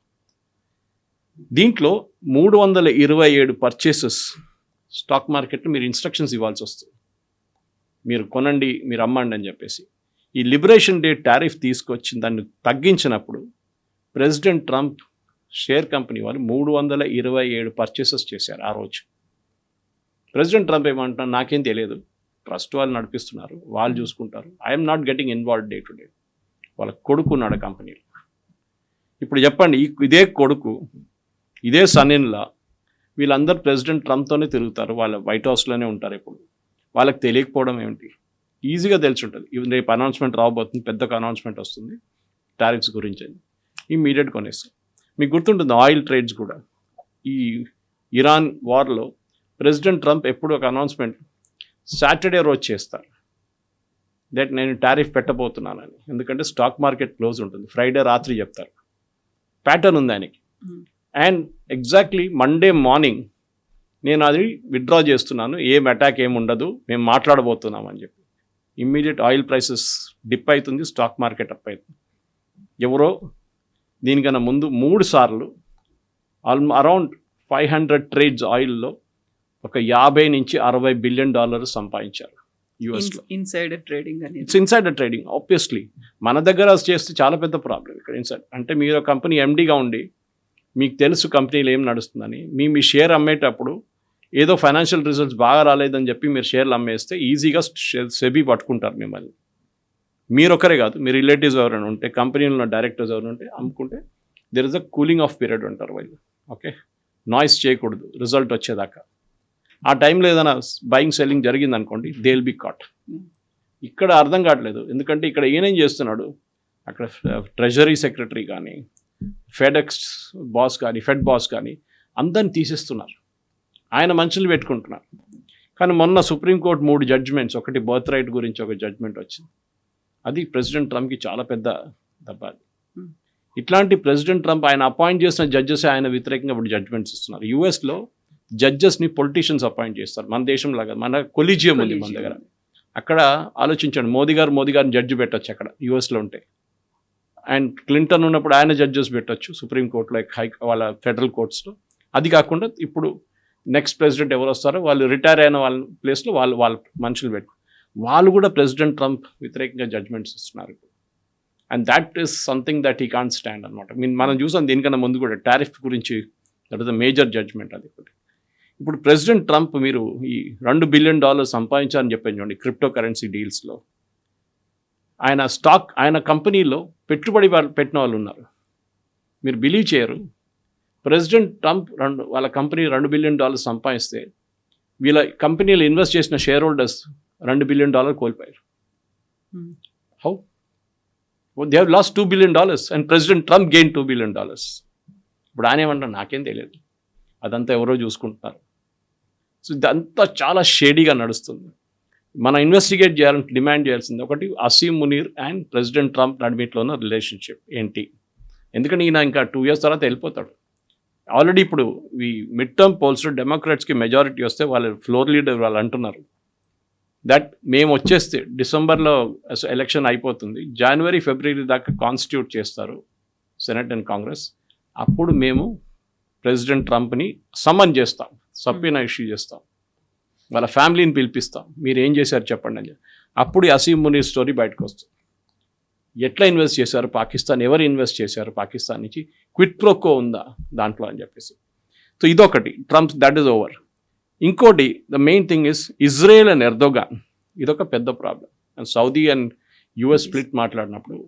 దీంట్లో 327 పర్చేసెస్ స్టాక్ మార్కెట్లో మీరు ఇన్స్ట్రక్షన్స్ ఇవ్వాల్సి వస్తుంది. మీరు కొనండి, మీరు అమ్మండి అని చెప్పేసి. ఈ లిబరేషన్ డే టారిఫ్ తీసుకొచ్చి దాన్ని తగ్గించినప్పుడు ప్రెసిడెంట్ ట్రంప్ షేర్ కంపెనీ వాళ్ళు 327 పర్చేసెస్ చేశారు ఆ రోజు. ప్రెసిడెంట్ ట్రంప్ ఏమంటున్నారు, నాకేం తెలియదు, ట్రస్ట్ వాళ్ళు నడిపిస్తున్నారు, వాళ్ళు చూసుకుంటారు, I'm not getting involve day to day. వాళ్ళ కొడుకు ఉన్నాడు కంపెనీలో. ఇప్పుడు చెప్పండి, ఇదే కొడుకు, ఇదే సన్నిన్లా వీళ్ళందరూ ప్రెసిడెంట్ ట్రంప్తోనే తిరుగుతారు, వాళ్ళ వైట్ హౌస్లోనే ఉంటారు. ఇప్పుడు వాళ్ళకి తెలియకపోవడం ఏమిటి? ఈజీగా తెలిసి ఉంటుంది. ఇవి రేపు అనౌన్స్మెంట్ రాబోతుంది, పెద్ద అనౌన్స్మెంట్ వస్తుంది టారిఫ్స్ గురించి అని. ఇమ్మీడియట్ కొనేస్తాం. మీకు గుర్తుంటుంది ఆయిల్ ట్రేడ్స్ కూడా. ఈ ఇరాన్ వార్లో ప్రెసిడెంట్ ట్రంప్ ఎప్పుడు ఒక అనౌన్స్మెంట్ సాటర్డే రోజు చేస్తారు, దట్ నేను టారిఫ్ పెట్టబోతున్నానని. ఎందుకంటే స్టాక్ మార్కెట్ క్లోజ్ ఉంటుంది, ఫ్రైడే రాత్రి చెప్తారు. ప్యాటర్న్ ఉంది ఆయనకి. అండ్ ఎగ్జాక్ట్లీ మండే మార్నింగ్ నేను అది విత్డ్రా చేస్తున్నాను, ఏం అటాక్ ఏమి ఉండదు, మేము మాట్లాడబోతున్నాం అని చెప్పి. ఇమ్మీడియట్ ఆయిల్ ప్రైసెస్ డిప్ అవుతుంది, స్టాక్ మార్కెట్ అప్ అవుతుంది. ఎవరో దీనికన్నా ముందు 3 సార్లు అరౌండ్ 500 ట్రేడ్స్ ఆయిల్లో ఒక 50 నుంచి 60 బిలియన్ డాలర్లు సంపాదించారు యూఎస్లో. ఇన్సైడర్ ట్రేడింగ్ అని. It's insider trading. ఆబ్వియస్లీ మన దగ్గర చేస్తే చాలా పెద్ద ప్రాబ్లం ఇక్కడ. ఇన్సైడ్ అంటే మీరు ఒక కంపెనీ ఎండీగా ఉండి మీకు తెలుసు కంపెనీలో ఏం నడుస్తుందని, మీ షేర్ అమ్మేటప్పుడు ఏదో ఫైనాన్షియల్ రిజల్ట్స్ బాగా రాలేదని చెప్పి మీరు షేర్లు అమ్మేస్తే ఈజీగా సెబీ పట్టుకుంటారు మిమ్మల్ని. మీరు ఒకరే కాదు, మీ రిలేటివ్స్ ఎవరైనా ఉంటే, కంపెనీలో డైరెక్టర్స్ ఎవరైనా ఉంటే అమ్ముకుంటే there is a cooling of period అంటారు వాళ్ళు. ఓకే, నాయిస్ చేయకూడదు రిజల్ట్ వచ్చేదాకా. ఆ టైంలో ఏదైనా బయింగ్ సెల్లింగ్ జరిగింది అనుకోండి, దే విల్ బి కాట్. ఇక్కడ అర్థం కావట్లేదు, ఎందుకంటే ఇక్కడ ఈయనేం చేస్తున్నాడు, అక్కడ ట్రెజరీ సెక్రటరీ కానీ, ఫెడెక్స్ బాస్ కానీ, ఫెడ్ బాస్ కానీ అందరిని తీసేస్తున్నారు, ఆయన మనుషులు పెట్టుకుంటున్నారు. కానీ మొన్న సుప్రీంకోర్టు 3 జడ్జిమెంట్స్, ఒకటి బర్త్ రైట్ గురించి ఒక జడ్జిమెంట్ వచ్చింది, అది ప్రెసిడెంట్ ట్రంప్కి చాలా పెద్ద దెబ్బ. ఇట్లాంటి ప్రెసిడెంట్ ట్రంప్ ఆయన అపాయింట్ చేసిన జడ్జెస్ ఆయన వ్యతిరేకంగా ఇప్పుడు జడ్జిమెంట్స్ ఇస్తున్నారు. యూఎస్లో జడ్జెస్ని పొలిటీషియన్స్ అపాయింట్ చేస్తారు, మన దేశంలాగా. మన కొలీజియం ఉంది మన దగ్గర. అక్కడ ఆలోచించండి, మోదీ గారిని జడ్జి పెట్టచ్చు అక్కడ యూఎస్లో ఉంటే. అండ్ క్లింటన్ ఉన్నప్పుడు ఆయన జడ్జెస్ పెట్టచ్చు సుప్రీంకోర్టులో, వాళ్ళ ఫెడరల్ కోర్ట్స్లో. అది కాకుండా ఇప్పుడు నెక్స్ట్ ప్రెసిడెంట్ ఎవరు వస్తారో వాళ్ళు రిటైర్ అయిన వాళ్ళ ప్లేస్లో వాళ్ళ మనుషులు పెట్టు, వాళ్ళు కూడా ప్రెసిడెంట్ ట్రంప్ వ్యతిరేకంగా జడ్జ్మెంట్స్ ఇస్తున్నారు. And that is something that he can't stand అనమాట. మనం చూసాం దీనికన్నా ముందు కూడా టారిఫ్ గురించి, that is a major judgement అది ఒకటి. ఇప్పుడు ప్రెసిడెంట్ ట్రంప్ మీరు ఈ $2 బిలియన్ సంపాదించారని చెప్పాను చూడండి క్రిప్టో కరెన్సీ డీల్స్లో. ఆయన కంపెనీలో పెట్టుబడి పెట్టిన వాళ్ళు ఉన్నారు, మీరు బిలీవ్ చేయరు. ప్రెసిడెంట్ ట్రంప్ వాళ్ళ కంపెనీ $2 బిలియన్ సంపాదిస్తే వీళ్ళ కంపెనీలో ఇన్వెస్ట్ చేసిన షేర్ హోల్డర్స్ $2 బిలియన్ కోల్పోయారు. How? They have lost $2 billion and president Trump gain $2 billion. ఇప్పుడు ఆయన ఏమంటారు, నాకేం తెలియదు, అదంతా ఎవరో చూసుకుంటున్నారు. సో ఇదంతా చాలా షేడీగా నడుస్తుంది. మనం ఇన్వెస్టిగేట్ చేయాలని డిమాండ్ చేయాల్సింది ఒకటి, Asim Munir and president Trump నడిమిట్లో ఉన్న రిలేషన్షిప్ ఏంటి. ఎందుకంటే ఈయన ఇంకా 2 years తర్వాత వెళ్ళిపోతాడు. ఆల్రెడీ ఇప్పుడు ఈ మిడ్ టర్మ్ పోల్స్లో డెమోక్రాట్స్కి మెజారిటీ వస్తే వాళ్ళ ఫ్లోర్ లీడర్ వాళ్ళు అంటున్నారు దట్ మేము వచ్చేస్తే డిసెంబర్లో ఎలక్షన్ అయిపోతుంది, జనవరి ఫిబ్రవరి దాకా కాన్స్టిట్యూట్ చేస్తారు సెనెట్ అండ్ కాంగ్రెస్, అప్పుడు మేము ప్రెసిడెంట్ ట్రంప్ని సమన్ చేస్తాం, సబ్పోయినా ఇష్యూ చేస్తాం, వాళ్ళ ఫ్యామిలీని పిలిపిస్తాం, మీరు ఏం చేశారు చెప్పండి అని. అప్పుడు అసీం మునీర్ స్టోరీ బయటకు వస్తుంది. ఎట్లా ఇన్వెస్ట్ చేశారు పాకిస్తాన్, ఎవరు ఇన్వెస్ట్ చేశారు పాకిస్తాన్ నుంచి, క్విట్ ప్రోకో ఉందా దాంట్లో అని చెప్పేసి. సో ఇదొకటి, ట్రంప్ దట్ ఈస్ ఓవర్. ఇంకోటి the main thing is Israel and Erdogan, ఇదొక పెద్ద problem. And Saudi and US split మాట్లాడినప్పుడు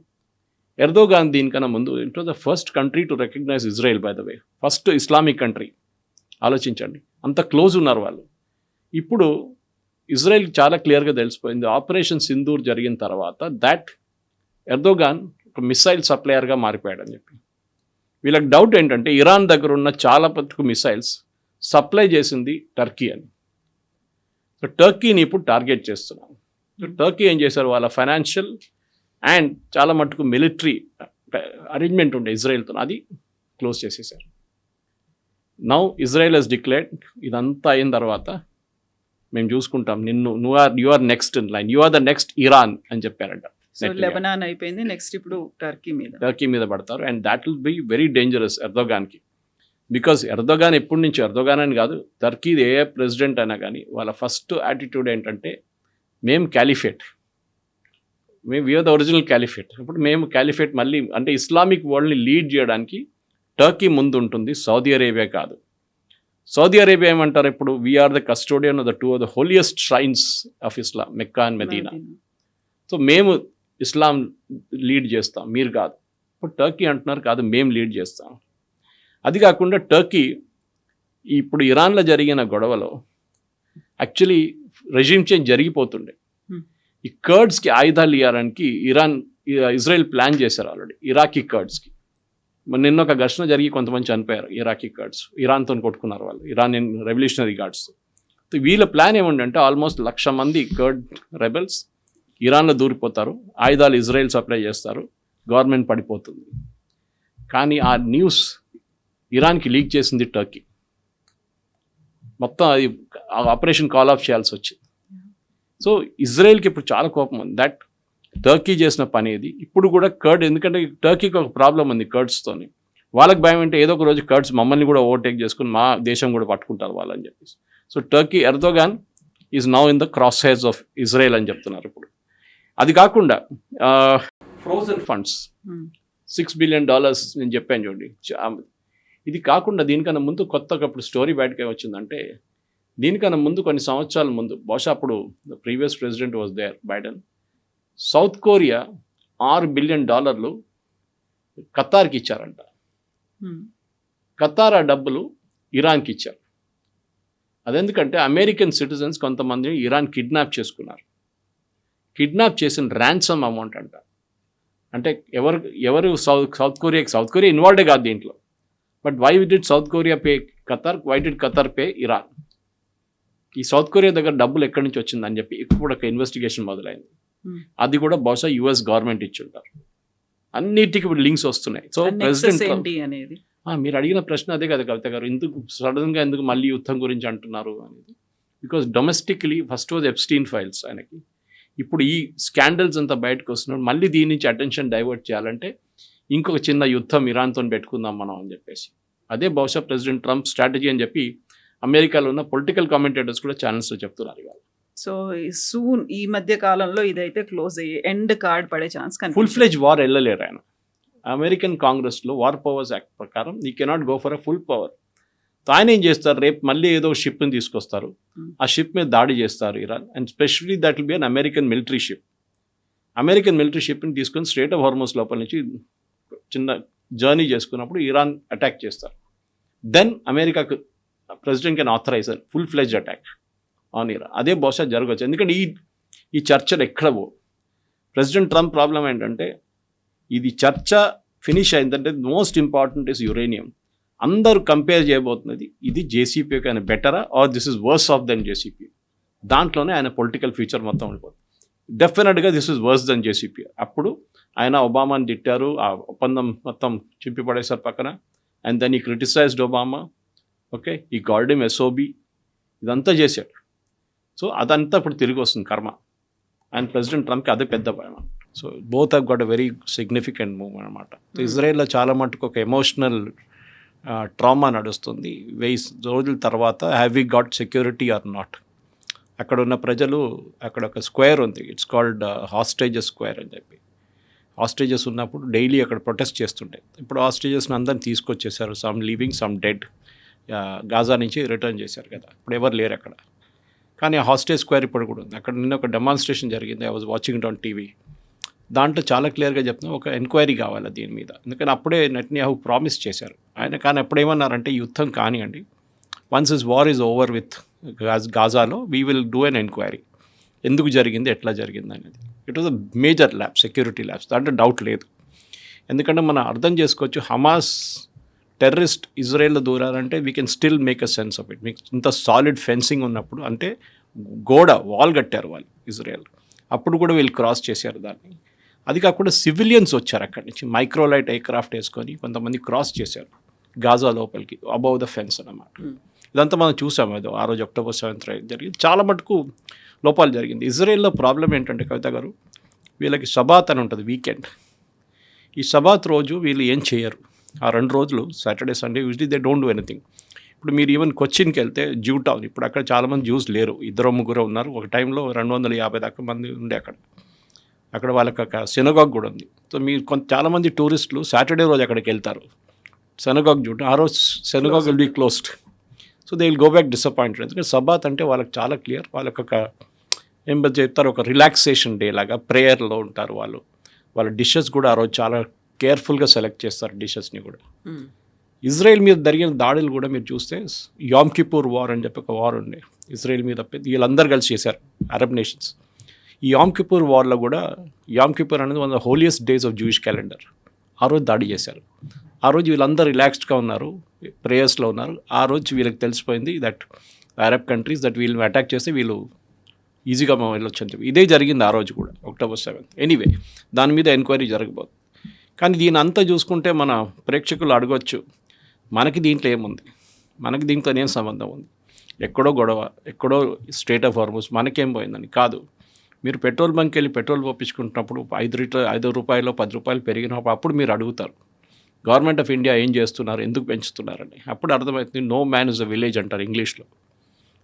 ఎర్దోగాన్ దీనికన్నా ముందు it was the first country to recognise Israel, by the way first Islamic country. ఆలోచించండి, అంత close ఉన్నారు వాళ్ళు. ఇప్పుడు ఇజ్రాయెల్ చాలా క్లియర్గా తెలిసిపోయింది ఆపరేషన్ సింధూర్ జరిగిన తర్వాత దట్ ఎర్దోగాన్ ఒక మిసైల్ సప్లయర్గా మారిపోయాడని చెప్పి. వీళ్ళకి డౌట్ ఏంటంటే ఇరాన్ దగ్గర ఉన్న చాలా మటుకు మిసైల్స్ సప్లై చేసింది టర్కీ అని. సో టర్కీని ఇప్పుడు టార్గెట్ చేస్తున్నాం. సో టర్కీ ఏం చేశారు, వాళ్ళ ఫైనాన్షియల్ అండ్ చాలా మటుకు మిలిటరీ అరేంజ్మెంట్ ఉండే ఇజ్రాయెల్తో, అది క్లోజ్ చేసేసారు. నౌ ఇజ్రాయెల్ హెస్ డిక్లేర్డ్ ఇదంతా అయిన తర్వాత మేము చూసుకుంటాం నిన్ను, you are next in line, you are the next Iran అని చెప్పారంట. సో లెబనాన్ అయిపోయింది, నెక్స్ట్ ఇప్పుడు టర్కీ మీద పడతారు. And that will be very dangerous ఎర్దోగాన్కి. బికాజ్ ఎర్దోగాన్ ఎప్పటి నుంచి ఎర్దోగాన్ అని కాదు, టర్కీది ఏ ప్రెసిడెంట్ అయినా కానీ వాళ్ళ ఫస్ట్ యాటిట్యూడ్ ఏంటంటే మేము caliphate, we are the original caliphate. ఇప్పుడు మేము క్యాలిఫేట్ మళ్ళీ అంటే ఇస్లామిక్ వరల్డ్ని లీడ్ చేయడానికి టర్కీ ముందు ఉంటుంది, సౌదీ అరేబియా కాదు. సౌదీ అరేబియా ఏమంటారు ఇప్పుడు, we are the custodian of the two of the holiest shrines of Islam, Mecca and Medina. So మేము ఇస్లాం లీడ్ చేస్తాం, మీరు కాదు. ఇప్పుడు టర్కీ అంటున్నారు కాదు, మేము లీడ్ చేస్తాం. అది కాకుండా టర్కీ ఇప్పుడు ఇరాన్లో జరిగిన గొడవలో యాక్చువల్లీ రెజిమ్ చేంజ్ జరిగిపోతుండే. ఈ కర్డ్స్కి ఆయుధాలు ఇవ్వడానికి ఇజ్రాయెల్ ప్లాన్ చేశారు ఆల్రెడీ ఇరాకీ కర్డ్స్కి. నిన్న ఒక ఘర్షణ జరిగి కొంతమంది చనిపోయారు ఇరాకీ కర్డ్స్, ఇరాన్తో కొట్టుకున్నారు వాళ్ళు, ఇరానియన్ రెవల్యూషనరీ గార్డ్స్. వీళ్ళ ప్లాన్ ఏముండంటే ఆల్మోస్ట్ 1,00,000 మంది కర్డ్ రెబెల్స్ ఇరాన్లో దూరిపోతారు, ఆయుధాలు ఇజ్రాయెల్ సప్లై చేస్తారు, గవర్నమెంట్ పడిపోతుంది. కానీ ఆ న్యూస్ ఇరాన్కి లీక్ చేసింది టర్కీ. మొత్తం అది ఆపరేషన్ కాల్ ఆఫ్ చేయాల్సి వచ్చింది. సో ఇజ్రాయెల్కి ఇప్పుడు చాలా కోపం ఉంది దట్ టర్కీ చేసిన పని ఇది. ఇప్పుడు కూడా కర్డ్, ఎందుకంటే టర్కీకి ఒక ప్రాబ్లం ఉంది కర్డ్స్తోని, వాళ్ళకి భయం అంటే ఏదో ఒక రోజు కర్డ్స్ మమ్మల్ని కూడా ఓవర్టేక్ చేసుకుని మా దేశం కూడా పట్టుకుంటారు వాళ్ళని చెప్పేసి. So Turkey Erdogan is now in the cross hairs of Israel అని చెప్తున్నారు ఇప్పుడు. అది కాకుండా ఫ్రోజన్ ఫండ్స్ $6 billion నేను చెప్పాను చూడండి. ఇది కాకుండా దీనికన్నా ముందు కొత్తప్పుడు స్టోరీ బయటకే వచ్చిందంటే, దీనికన్నా ముందు కొన్ని సంవత్సరాల ముందు, బహుశా అప్పుడు the previous president was there Biden, South Korea $6 billion ఖతార్కి ఇచ్చారంట. ఖతార్ ఆ డబ్బులు ఇరాన్కి ఇచ్చారు. అదెందుకంటే అమెరికన్ సిటిజన్స్ కొంతమంది ఇరాన్ కిడ్నాప్ చేసుకున్నారు. కిడ్నాప్ చేసిన ర్యాన్సమ్ అమౌంట్ అంట. అంటే ఎవరు సౌత్ కొరియా ఇన్వాల్వ్డే కాదు దీంట్లో. But why did South Korea pay Qatar, why did Qatar pay Iran? ఈ సౌత్ కొరియా దగ్గర డబ్బులు ఎక్కడి నుంచి వచ్చిందని చెప్పి ఇప్పుడు ఒక ఇన్వెస్టిగేషన్ మొదలైంది. అది కూడా బహుశా యుఎస్ గవర్నమెంట్ ఇచ్చి ఉంటారు. అన్నిటికీ ఇప్పుడు లింక్స్ వస్తున్నాయి. సో ప్రెసిడెంట్ అనేది మీరు అడిగిన ప్రశ్న అదే కదా కవిత గారు, ఎందుకు మళ్ళీ యుద్ధం గురించి అంటున్నారు అనేది. Because domestically first was Epstein files ఆయనకి. ఇప్పుడు ఈ స్కాండల్స్ అంతా బయటకు వస్తున్నాడు, మళ్ళీ దీని నుంచి అటెన్షన్ డైవర్ట్ చేయాలంటే ఇంకొక చిన్న యుద్ధం ఇరాన్తో పెట్టుకుందాం మనం అని చెప్పేసి. అదే బహుశా ప్రెసిడెంట్ ట్రంప్ స్ట్రాటజీ అని చెప్పి అమెరికాలో ఉన్న పొలిటికల్ కామెంటేటర్స్ కూడా ఛానల్స్లో చెప్తున్నారు ఇవాళ. సో సూన్ ఈ మధ్య కాలంలో ఇదైతే క్లోజ్ అయ్యి ఎండ్ కార్డ్ పడే ఛాన్స్ కనిపిస్తుంది. ఫుల్ ఫ్లెజ్ వార్ వెళ్ళలేరు ఆయన. అమెరికన్ కాంగ్రెస్లో వార్ పవర్స్ యాక్ట్ ప్రకారం you cannot go for a full power. ఆయన ఏం చేస్తారు, రేపు మళ్ళీ ఏదో షిప్ని తీసుకొస్తారు, ఆ షిప్ మీద దాడి చేస్తారు Iran. And specially that will be an American military ship. American military షిప్ని తీసుకొని స్ట్రేట్ ఆఫ్ హార్మోస్ లోపల నుంచి చిన్న జర్నీ చేసుకున్నప్పుడు ఇరాన్ అటాక్ చేస్తారు. దెన్ అమెరికాకు president can authorize full fledged attack on Iran. అదే బహుశా జరగవచ్చు. ఎందుకంటే ఈ చర్చలు ఎక్కడ పో. ప్రెసిడెంట్ ట్రంప్ ప్రాబ్లం ఏంటంటే ఇది చర్చ ఫినిష్ అయిందంటే మోస్ట్ ఇంపార్టెంట్ ఇస్ యురేనియం. అందరూ కంపేర్ చేయబోతున్నది ఇది జేసీపీ ఆయన బెటరా or this is worse off than JCP. దాంట్లోనే ఆయన పొలిటికల్ ఫ్యూచర్ మొత్తం ఉండిపోతుంది. డెఫినెట్గా this is worse than JCP. అప్పుడు ఆయన ఒబామాని తిట్టారు, ఆ ఒప్పందం మొత్తం చింపి పడేశారు పక్కన. అండ్ దెన్ ఈ క్రిటిసైజ్డ్ ఒబామా. ఓకే, ఈ గార్డెమ్ ఎస్ఓబి ఇదంతా చేశాడు. సో అదంతా ఇప్పుడు తిరిగి వస్తుంది కర్మ. అండ్ ప్రెసిడెంట్ ట్రంప్కి అదే పెద్ద భయం. So both have got a very significant move అనమాట. ఇజ్రాయెల్లో చాలా మటుకు ఒక ఎమోషనల్ ట్రామా నడుస్తుంది. 1000 రోజుల తర్వాత have we got security or not. అక్కడ ఉన్న ప్రజలు, అక్కడ ఒక స్క్వేర్ ఉంది, ఇట్స్ కాల్డ్ హాస్టేజెస్ స్క్వేర్ అని చెప్పి. హాస్టేజెస్ ఉన్నప్పుడు డైలీ అక్కడ ప్రొటెస్ట్ చేస్తుండే. ఇప్పుడు హాస్టేజెస్ని అందరిని తీసుకొచ్చేసారు, some living some dead. Gaza నుంచి రిటర్న్ చేశారు కదా, ఇప్పుడు ఎవరు లేరు అక్కడ. కానీ ఆ హాస్టేజ్ స్క్వేర్ ఇప్పుడు కూడా ఉంది. అక్కడ నిన్న ఒక డెమాన్స్ట్రేషన్ జరిగింది, I was watching it on TV. దాంట్లో చాలా క్లియర్గా చెప్తున్నా ఒక ఎంక్వైరీ కావాలి దీని మీద. ఎందుకంటే అప్పుడే నెతన్యాహు ప్రామిస్ చేశారు ఆయన. కానీ అప్పుడేమన్నారంటే యుద్ధం కానివ్వండి, once is war is over with గాజాలో we will do an enquiry, ఎందుకు జరిగింది, ఎట్లా జరిగింది అనేది. It was a major lab, security labs, దాంట్లో డౌట్ లేదు. ఎందుకంటే మనం అర్థం చేసుకోవచ్చు, హమాస్ టెర్రరిస్ట్ ఇజ్రాయెల్లో దూరాలంటే we can still make a sense of it. మీకు ఇంత సాలిడ్ ఫెన్సింగ్ ఉన్నప్పుడు, అంటే వాల్ కట్టారు వాళ్ళు ఇజ్రాయెల్, అప్పుడు కూడా వీళ్ళు క్రాస్ చేశారు దాన్ని. అది కాకుండా సివిలియన్స్ వచ్చారు అక్కడి నుంచి, మైక్రోలైట్ ఎయిర్క్రాఫ్ట్ వేసుకొని కొంతమంది క్రాస్ చేశారు గాజా లోపలికి, అబౌవ్ ద ఫెన్స్ అన్నమాట. ఇదంతా మనం చూసాము. ఏదో ఆ రోజు October 7th జరిగింది. చాలా మటుకు లోపాలు జరిగింది. ఇజ్రాయెల్లో ప్రాబ్లం ఏంటంటే కవిత గారు, వీళ్ళకి షబాత్ అని ఉంటుంది, వీకెండ్. ఈ షబాత్ రోజు వీళ్ళు ఏం చేయరు, ఆ 2 రోజులు Saturday Sunday usually they don't do anything. ఇప్పుడు మీరు ఈవెన్ కొచ్చిన్కి వెళ్తే జూ టౌన్, ఇప్పుడు అక్కడ చాలామంది జ్యూస్ లేరు, 2-3 ఉన్నారు. ఒక టైంలో 250 దాకా మంది ఉండే అక్కడ వాళ్ళకి ఒక సినగాగ్ కూడా ఉంది. సో మీరు చాలామంది టూరిస్టులు సాటర్డే రోజు అక్కడికి వెళ్తారు సినగాగ్ చూడటం. ఆ రోజు synagogue will be closed. So they will go back disappointed. ఎందుకంటే సబాత్ అంటే వాళ్ళకి చాలా క్లియర్, వాళ్ళకి ఒక ఏం చెప్తారు, ఒక రిలాక్సేషన్ డే లాగా ప్రేయర్లో ఉంటారు వాళ్ళు. వాళ్ళ డిషెస్ కూడా ఆ రోజు చాలా కేర్ఫుల్గా సెలెక్ట్ చేస్తారు డిషెస్ని కూడా. ఇజ్రాయెల్ మీద జరిగిన దాడులు కూడా మీరు చూస్తే యామ్ కిపూర్ వార్ అని చెప్పి ఒక వార్ ఉండే ఇజ్రాయెల్ మీద, వీళ్ళందరూ కలిసి చేశారు అరబ్ నేషన్స్. ఈ యామ్ కిపూర్ వార్లో కూడా యామ్ కిపూర్ అనేది one of the holiest days of Jewish calendar. ఆ రోజు దాడి చేశారు. ఆ రోజు వీళ్ళందరూ రిలాక్స్డ్గా ఉన్నారు, ప్రేయర్స్లో ఉన్నారు. ఆ రోజు వీళ్ళకి తెలిసిపోయింది దట్ అరబ్ కంట్రీస్ దట్ వీళ్ళని అటాక్ చేస్తే వీళ్ళు ఈజీగా మనం వెళ్ళొచ్చు అని చెప్పి. ఇదే జరిగింది ఆ రోజు కూడా, October 7th. ఎనీవే దాని మీద ఎంక్వైరీ జరగబోతుంది. కానీ దీని అంతా చూసుకుంటే మన ప్రేక్షకులు అడగొచ్చు, మనకి దీంట్లో ఏముంది, మనకి దీంతో ఏం సంబంధం ఉంది, ఎక్కడో గొడవ, ఎక్కడో స్ట్రేట్ ఆఫ్ హార్మోస్, మనకేం పోయిందని. కాదు, మీరు పెట్రోల్ బంక్కి వెళ్ళి పెట్రోల్ పంపించుకుంటున్నప్పుడు 5 రూపాయలు 10 రూపాయలు పెరిగినప్పుడు అప్పుడు మీరు అడుగుతారు గవర్నమెంట్ ఆఫ్ ఇండియా ఏం చేస్తున్నారు, ఎందుకు పెంచుతున్నారని. అప్పుడు అర్థమవుతుంది no man is a village అంటారు ఇంగ్లీష్లో.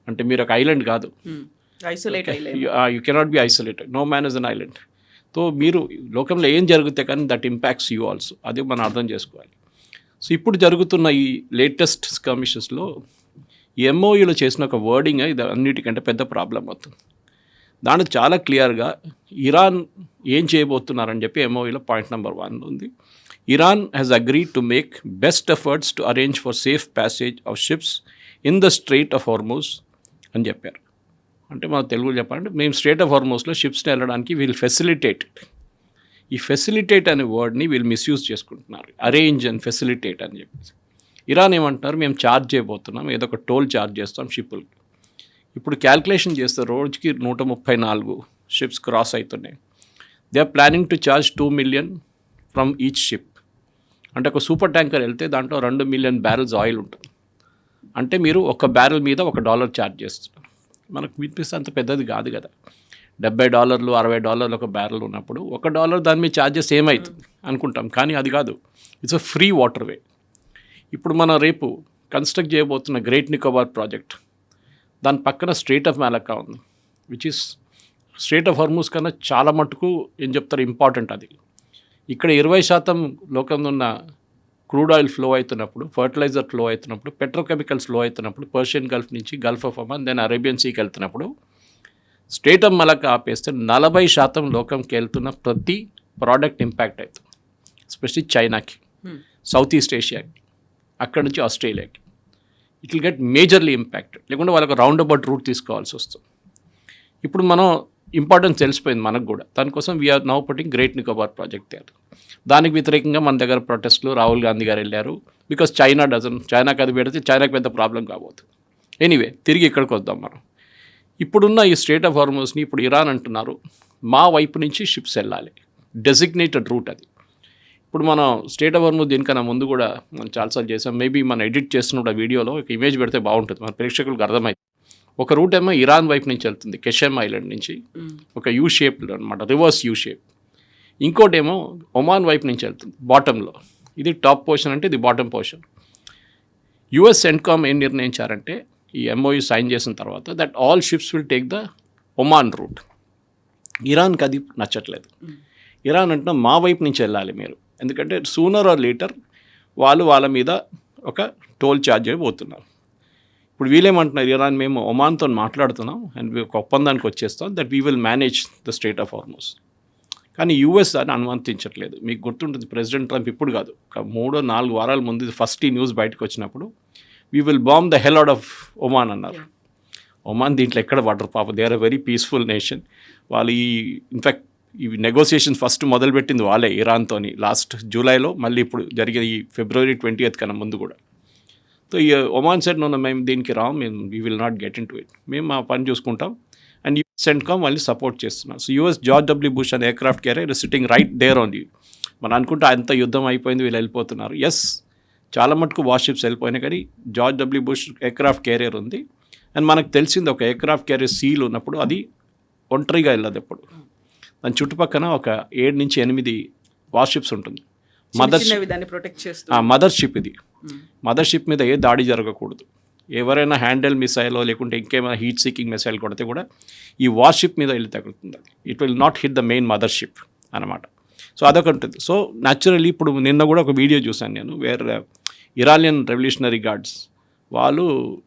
అంటే మీరు ఒక ఐలాండ్ కాదు, you cannot be isolated, no man is an island. So మీరు లోకంలో ఏం జరుగుతాయి కానీ దట్ ఇంపాక్ట్స్ యూ ఆల్సో, అది మనం అర్థం చేసుకోవాలి. సో ఇప్పుడు జరుగుతున్న ఈ లేటెస్ట్ స్కర్మిషెస్లో ఈ ఎంఓయూలో చేసిన ఒక వర్డింగ్ ఇది అన్నిటికంటే పెద్ద ప్రాబ్లం అవుతుంది. దాంట్లో చాలా క్లియర్గా ఇరాన్ ఏం చేయబోతున్నారని చెప్పి ఎంఓయూలో పాయింట్ నెంబర్ 1 ఉంది. Iran has agreed to make best efforts to arrange for safe passage of ships in the strait of Hormuz అని చెప్పారు. అంటే మన తెలుగులో చెప్పాలంటే మేము స్ట్రెయిట్ ఆఫ్ హార్మూజ్లో షిప్స్ని వెళ్ళడానికి వీళ్ళు ఫెసిలిటేట్, ఈ ఫెసిలిటేట్ అనే వర్డ్ని వీళ్ళు మిస్యూజ్ చేసుకుంటున్నారు, అరేంజ్ అండ్ ఫెసిలిటేట్ అని చెప్పేసి. ఇరాన్ ఏమంటున్నారు, మేము ఛార్జ్ చేయబోతున్నాం, ఏదో ఒక టోల్ ఛార్జ్ చేస్తాం షిప్పులకి. ఇప్పుడు క్యాల్కులేషన్ చేస్తే రోజుకి 134 షిప్స్ క్రాస్ అవుతున్నాయి. They are planning to charge 2 million from each ship. అంటే ఒక సూపర్ ట్యాంకర్ వెళ్తే దాంట్లో 2 million barrels ఆయిల్ ఉంటుంది. అంటే మీరు ఒక బ్యారెల్ మీద $1 ఛార్జ్ చేస్తున్నారు. మనకు వినిపిస్తే అంత పెద్దది కాదు కదా, $70 $60 ఒక బ్యారెల్ ఉన్నప్పుడు $1 దాని మీద ఛార్జెస్ ఏమవుతుంది అనుకుంటాం, కానీ అది కాదు, ఇట్స్ అ ఫ్రీ వాటర్ వే. ఇప్పుడు మనం రేపు కన్స్ట్రక్ట్ చేయబోతున్న గ్రేట్ నికోబార్ ప్రాజెక్ట్, దాని పక్కన స్ట్రెయిట్ ఆఫ్ మాలక్కా ఉంది, which is strait of Hormuz కన్నా చాలా మటుకు ఏం చెప్తారు ఇంపార్టెంట్. అది ఇక్కడ 20% లోకంలో ఉన్న క్రూడ్ ఆయిల్ ఫ్లో అవుతున్నప్పుడు, ఫర్టిలైజర్ ఫ్లో అవుతున్నప్పుడు, పెట్రోకెమికల్స్ ఫ్లో అవుతున్నప్పుడు, పర్షియన్ గల్ఫ్ నుంచి Gulf of Oman then Arabian సీకి వెళ్తున్నప్పుడు స్ట్రెయిట్ ఆఫ్ మలక్కా ఆపేస్తే 40% లోకంకి వెళ్తున్న ప్రతి ప్రోడక్ట్ ఇంపాక్ట్ అవుతుంది. ఎస్పెషలీ చైనాకి, సౌత్ ఈస్ట్ ఏషియాకి, అక్కడ నుంచి ఆస్ట్రేలియాకి it will get majorly impacted. లేకుంటే వాళ్ళకి రౌండ్ అబౌట్ రూట్ తీసుకోవాల్సి వస్తుంది. ఇప్పుడు మనం ఇంపార్టెన్స్ తెలిసిపోయింది మనకు కూడా, దానికోసం we're now putting Great Nicobar project there. దానికి వ్యతిరేకంగా మన దగ్గర ప్రొటెస్ట్లు, రాహుల్ గాంధీ గారు వెళ్ళారు. బికాస్ చైనాకి అది పెడితే చైనాకి పెద్ద ప్రాబ్లం కాబోతుంది. ఎనీవే తిరిగి ఇక్కడికి వద్దాం మనం. ఇప్పుడున్న ఈ స్ట్రెయిట్ ఆఫ్ హార్మూజ్ని ఇప్పుడు ఇరాన్ అంటున్నారు మా వైపు నుంచి షిప్స్ వెళ్ళాలి, డెసిగ్నేటెడ్ రూట్ అది. ఇప్పుడు మనం స్ట్రెయిట్ ఆఫ్ హార్మూజ్ దీనికన్నా ముందు కూడా మనం చాలాసార్లు చేసాం. మేబీ మనం ఎడిట్ చేస్తున్న వీడియోలో ఒక ఇమేజ్ పెడితే బాగుంటుంది, మన ప్రేక్షకులకు అర్థమైంది. ఒక రూట్ ఏమో ఇరాన్ వైపు నుంచి వెళ్తుంది, కెషెమ్ ఐలాండ్ నుంచి, ఒక యూ షేప్లో అనమాట, రివర్స్ యూ షేప్. ఇంకోటి ఏమో ఒమాన్ వైపు నుంచి వెళ్తుంది బాటంలో. ఇది టాప్ పోర్షన్, అంటే ఇది బాటమ్ పోర్షన్. యుఎస్ సెంట్కామ్ ఏం నిర్ణయించారంటే ఈ ఎంఓయూ సైన్ చేసిన తర్వాత that all ships will take the Oman route. ఇరాన్కి అది నచ్చట్లేదు. ఇరాన్ అంటే మా వైపు నుంచి వెళ్ళాలి మీరు, ఎందుకంటే సూనర్ ఆర్ లేటర్ వాళ్ళ మీద ఒక టోల్ ఛార్జ్ అయిపోతున్నారు. ఇప్పుడు వీళ్ళేమంటున్నారు, ఇరాన్ మేము ఒమాన్తో మాట్లాడుతున్నాం అండ్ ఒక ఒప్పందానికి వచ్చేస్తాం that we will manage the strait of Hormuz. కానీ యూఎస్ దాన్ని అనుమతించట్లేదు. మీకు గుర్తుంటుంది, ప్రెసిడెంట్ ట్రంప్ ఇప్పుడు కాదు, ఒక 3-4 వారాల ముందు ఫస్ట్ ఈ న్యూస్ బయటకు వచ్చినప్పుడు we will bomb the hell out of Oman అన్నారు. ఒమాన్ దీంట్లో ఎక్కడ పడరు పాప, they are a very peaceful nation. వాళ్ళు ఇన్ఫ్యాక్ట్ ఈ నెగోసియేషన్స్ ఫస్ట్ మొదలుపెట్టింది వాళ్ళే ఇరాన్తోని లాస్ట్ జూలైలో, మళ్ళీ ఇప్పుడు జరిగే ఈ February 20th కన్నా ముందు కూడా. సో ఈ ఒమాన్ సెడ్ నో మేము దీనికి మేము we will not get into it, మేము మా పని చూసుకుంటాం. అండ్ యూఎస్ సెంట్కామ్ వాళ్ళు సపోర్ట్ చేస్తున్నారు. So US George W Bush అనే aircraft carrier sitting right there only. మనం అనుకుంటే అంత యుద్ధం అయిపోయింది వీళ్ళు వెళ్ళిపోతున్నారు. ఎస్, చాలా మటుకు వార్షిప్స్ వెళ్ళిపోయినాయి, కానీ George W bush aircraft carrier ఉంది. అండ్ మనకు తెలిసింది ఒక ఎయిర్క్రాఫ్ట్ క్యారియర్ సీల్ ఉన్నప్పుడు అది ఒంటరిగా వెళ్ళదు ఎప్పుడు, దాని చుట్టుపక్కన ఒక 7-8 వార్షిప్స్ ఉంటుంది. దాన్ని ప్రొటెక్ట్ చేస్తూ మదర్షిప్ ఇది. మదర్షిప్ మీద ఏ దాడి జరగకూడదు. ఎవరైనా హ్యాండిల్ మిసైల్ లేకుంటే ఇంకేమైనా హీట్ సీకింగ్ మిసైల్ కొడితే కూడా ఈ వార్షిప్ మీద వెళ్ళి తగులుతుంది. అది it will not hit the main mothership అనమాట. సో అదొకటి ఉంటుంది. సో న్యాచురల్లీ ఇప్పుడు నిన్న కూడా ఒక వీడియో చూశాను నేను, వేర్ ఇరానియన్ రెవల్యూషనరీ గార్డ్స్ వాళ్ళు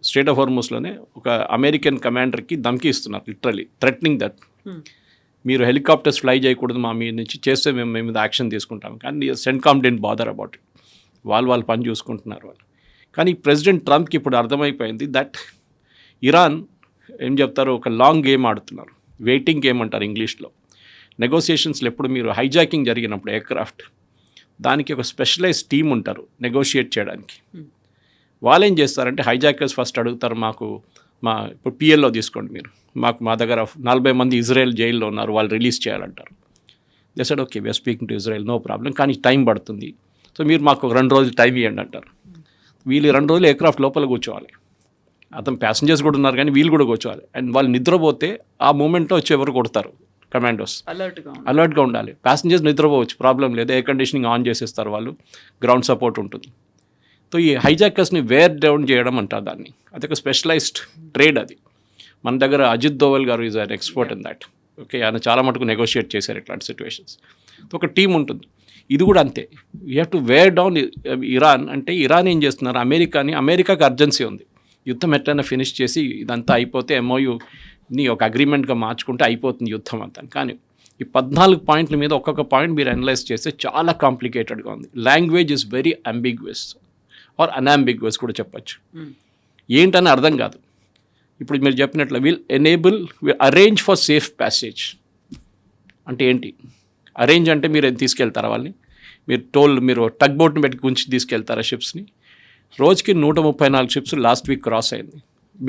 స్ట్రేట్ ఆఫ్ హార్మూస్లోనే ఒక అమెరికన్ కమాండర్కి ధమ్కి ఇస్తున్నారు, లిటరలీ థ్రెటనింగ్ దట్ మీరు హెలికాప్టర్స్ ఫ్లై చేయకూడదు మా మీ నుంచి, చేస్తే మేము మీద యాక్షన్ తీసుకుంటాం. కానీ CENTCOM don't bother about it, వాళ్ళు పని చూసుకుంటున్నారు వాళ్ళు. కానీ ప్రెసిడెంట్ ట్రంప్కి ఇప్పుడు అర్థమైపోయింది దట్ ఇరాన్ ఏం చెప్తారు, ఒక లాంగ్ గేమ్ ఆడుతున్నారు, వెయిటింగ్ గేమ్ అంటారు ఇంగ్లీష్లో. నెగోసియేషన్స్లో ఎప్పుడు మీరు హైజాకింగ్ జరిగినప్పుడు ఎయిర్క్రాఫ్ట్, దానికి ఒక స్పెషలైజ్ టీమ్ ఉంటారు నెగోషియేట్ చేయడానికి. వాళ్ళు ఏం చేస్తారంటే హైజాకర్స్ ఫస్ట్ అడుగుతారు, ఇప్పుడు పిఎల్లో తీసుకోండి మీరు, మా దగ్గర 40 మంది ఇజ్రాయెల్ జైల్లో ఉన్నారు, వాళ్ళు రిలీజ్ చేయాలంటారు. They said okay we're speaking to Israel, no problem, కానీ టైం పడుతుంది, సో మీరు మాకు 2 రోజులు టైం ఇవ్వండి అంటారు. వీళ్ళు 2 రోజులు ఎయిర్క్రాఫ్ట్ లోపల కూర్చోవాలి, అతను ప్యాసింజర్స్ కూడా ఉన్నారు కానీ వీళ్ళు కూడా కూర్చోవాలి. అండ్ వాళ్ళు నిద్రపోతే ఆ మూమెంట్లో వచ్చి ఎవరు కొడతారు, కమాండోస్ అలర్ట్గా ఉండాలి. ప్యాసింజర్స్ నిద్రపోవచ్చు, ప్రాబ్లం లేదు, ఎయిర్ కండిషనింగ్ ఆన్ చేసేస్తారు వాళ్ళు, గ్రౌండ్ సపోర్ట్ ఉంటుంది. సో ఈ హైజాకర్స్ని వేర్ డౌన్ చేయడం అంటారు దాన్ని, అదొక స్పెషలైజ్డ్ ట్రేడ్ అది. మన దగ్గర అజిత్ దోవల్ గారు is an expert in that. Okay, ఆయన చాలా మటుకు నెగోషియేట్ చేశారు ఇట్లాంటి సిచ్యువేషన్స్. ఒక టీం ఉంటుంది, ఇది కూడా అంతే. You have to wear down Iran. అంటే ఇరాన్ ఏం చేస్తున్నారు, అమెరికాకి అర్జెన్సీ ఉంది, యుద్ధం ఎట్లయినా ఫినిష్ చేసి ఇదంతా అయిపోతే ఎంఓయూని ఒక అగ్రిమెంట్గా మార్చుకుంటే అయిపోతుంది యుద్ధం అంతా. కానీ ఈ 14 పాయింట్ల మీద ఒక్కొక్క పాయింట్ మీరు అనలైజ్ చేస్తే చాలా కాంప్లికేటెడ్గా ఉంది. లాంగ్వేజ్ ఇస్ వెరీ అంబిగ్యువస్ ఆర్ అన్అంబిగ్యువస్ కూడా చెప్పచ్చు, ఏంటని అర్థం కాదు. ఇప్పుడు మీరు చెప్పినట్లు will arrange for safe passage అంటే ఏంటి? అరేంజ్ అంటే మీరు తీసుకెళ్తారా వాళ్ళని, మీరు టగ్ బోట్ని పెట్టి గుంచి తీసుకెళ్తారా షిప్స్ని? రోజుకి 134 షిప్స్ లాస్ట్ వీక్ క్రాస్ అయింది.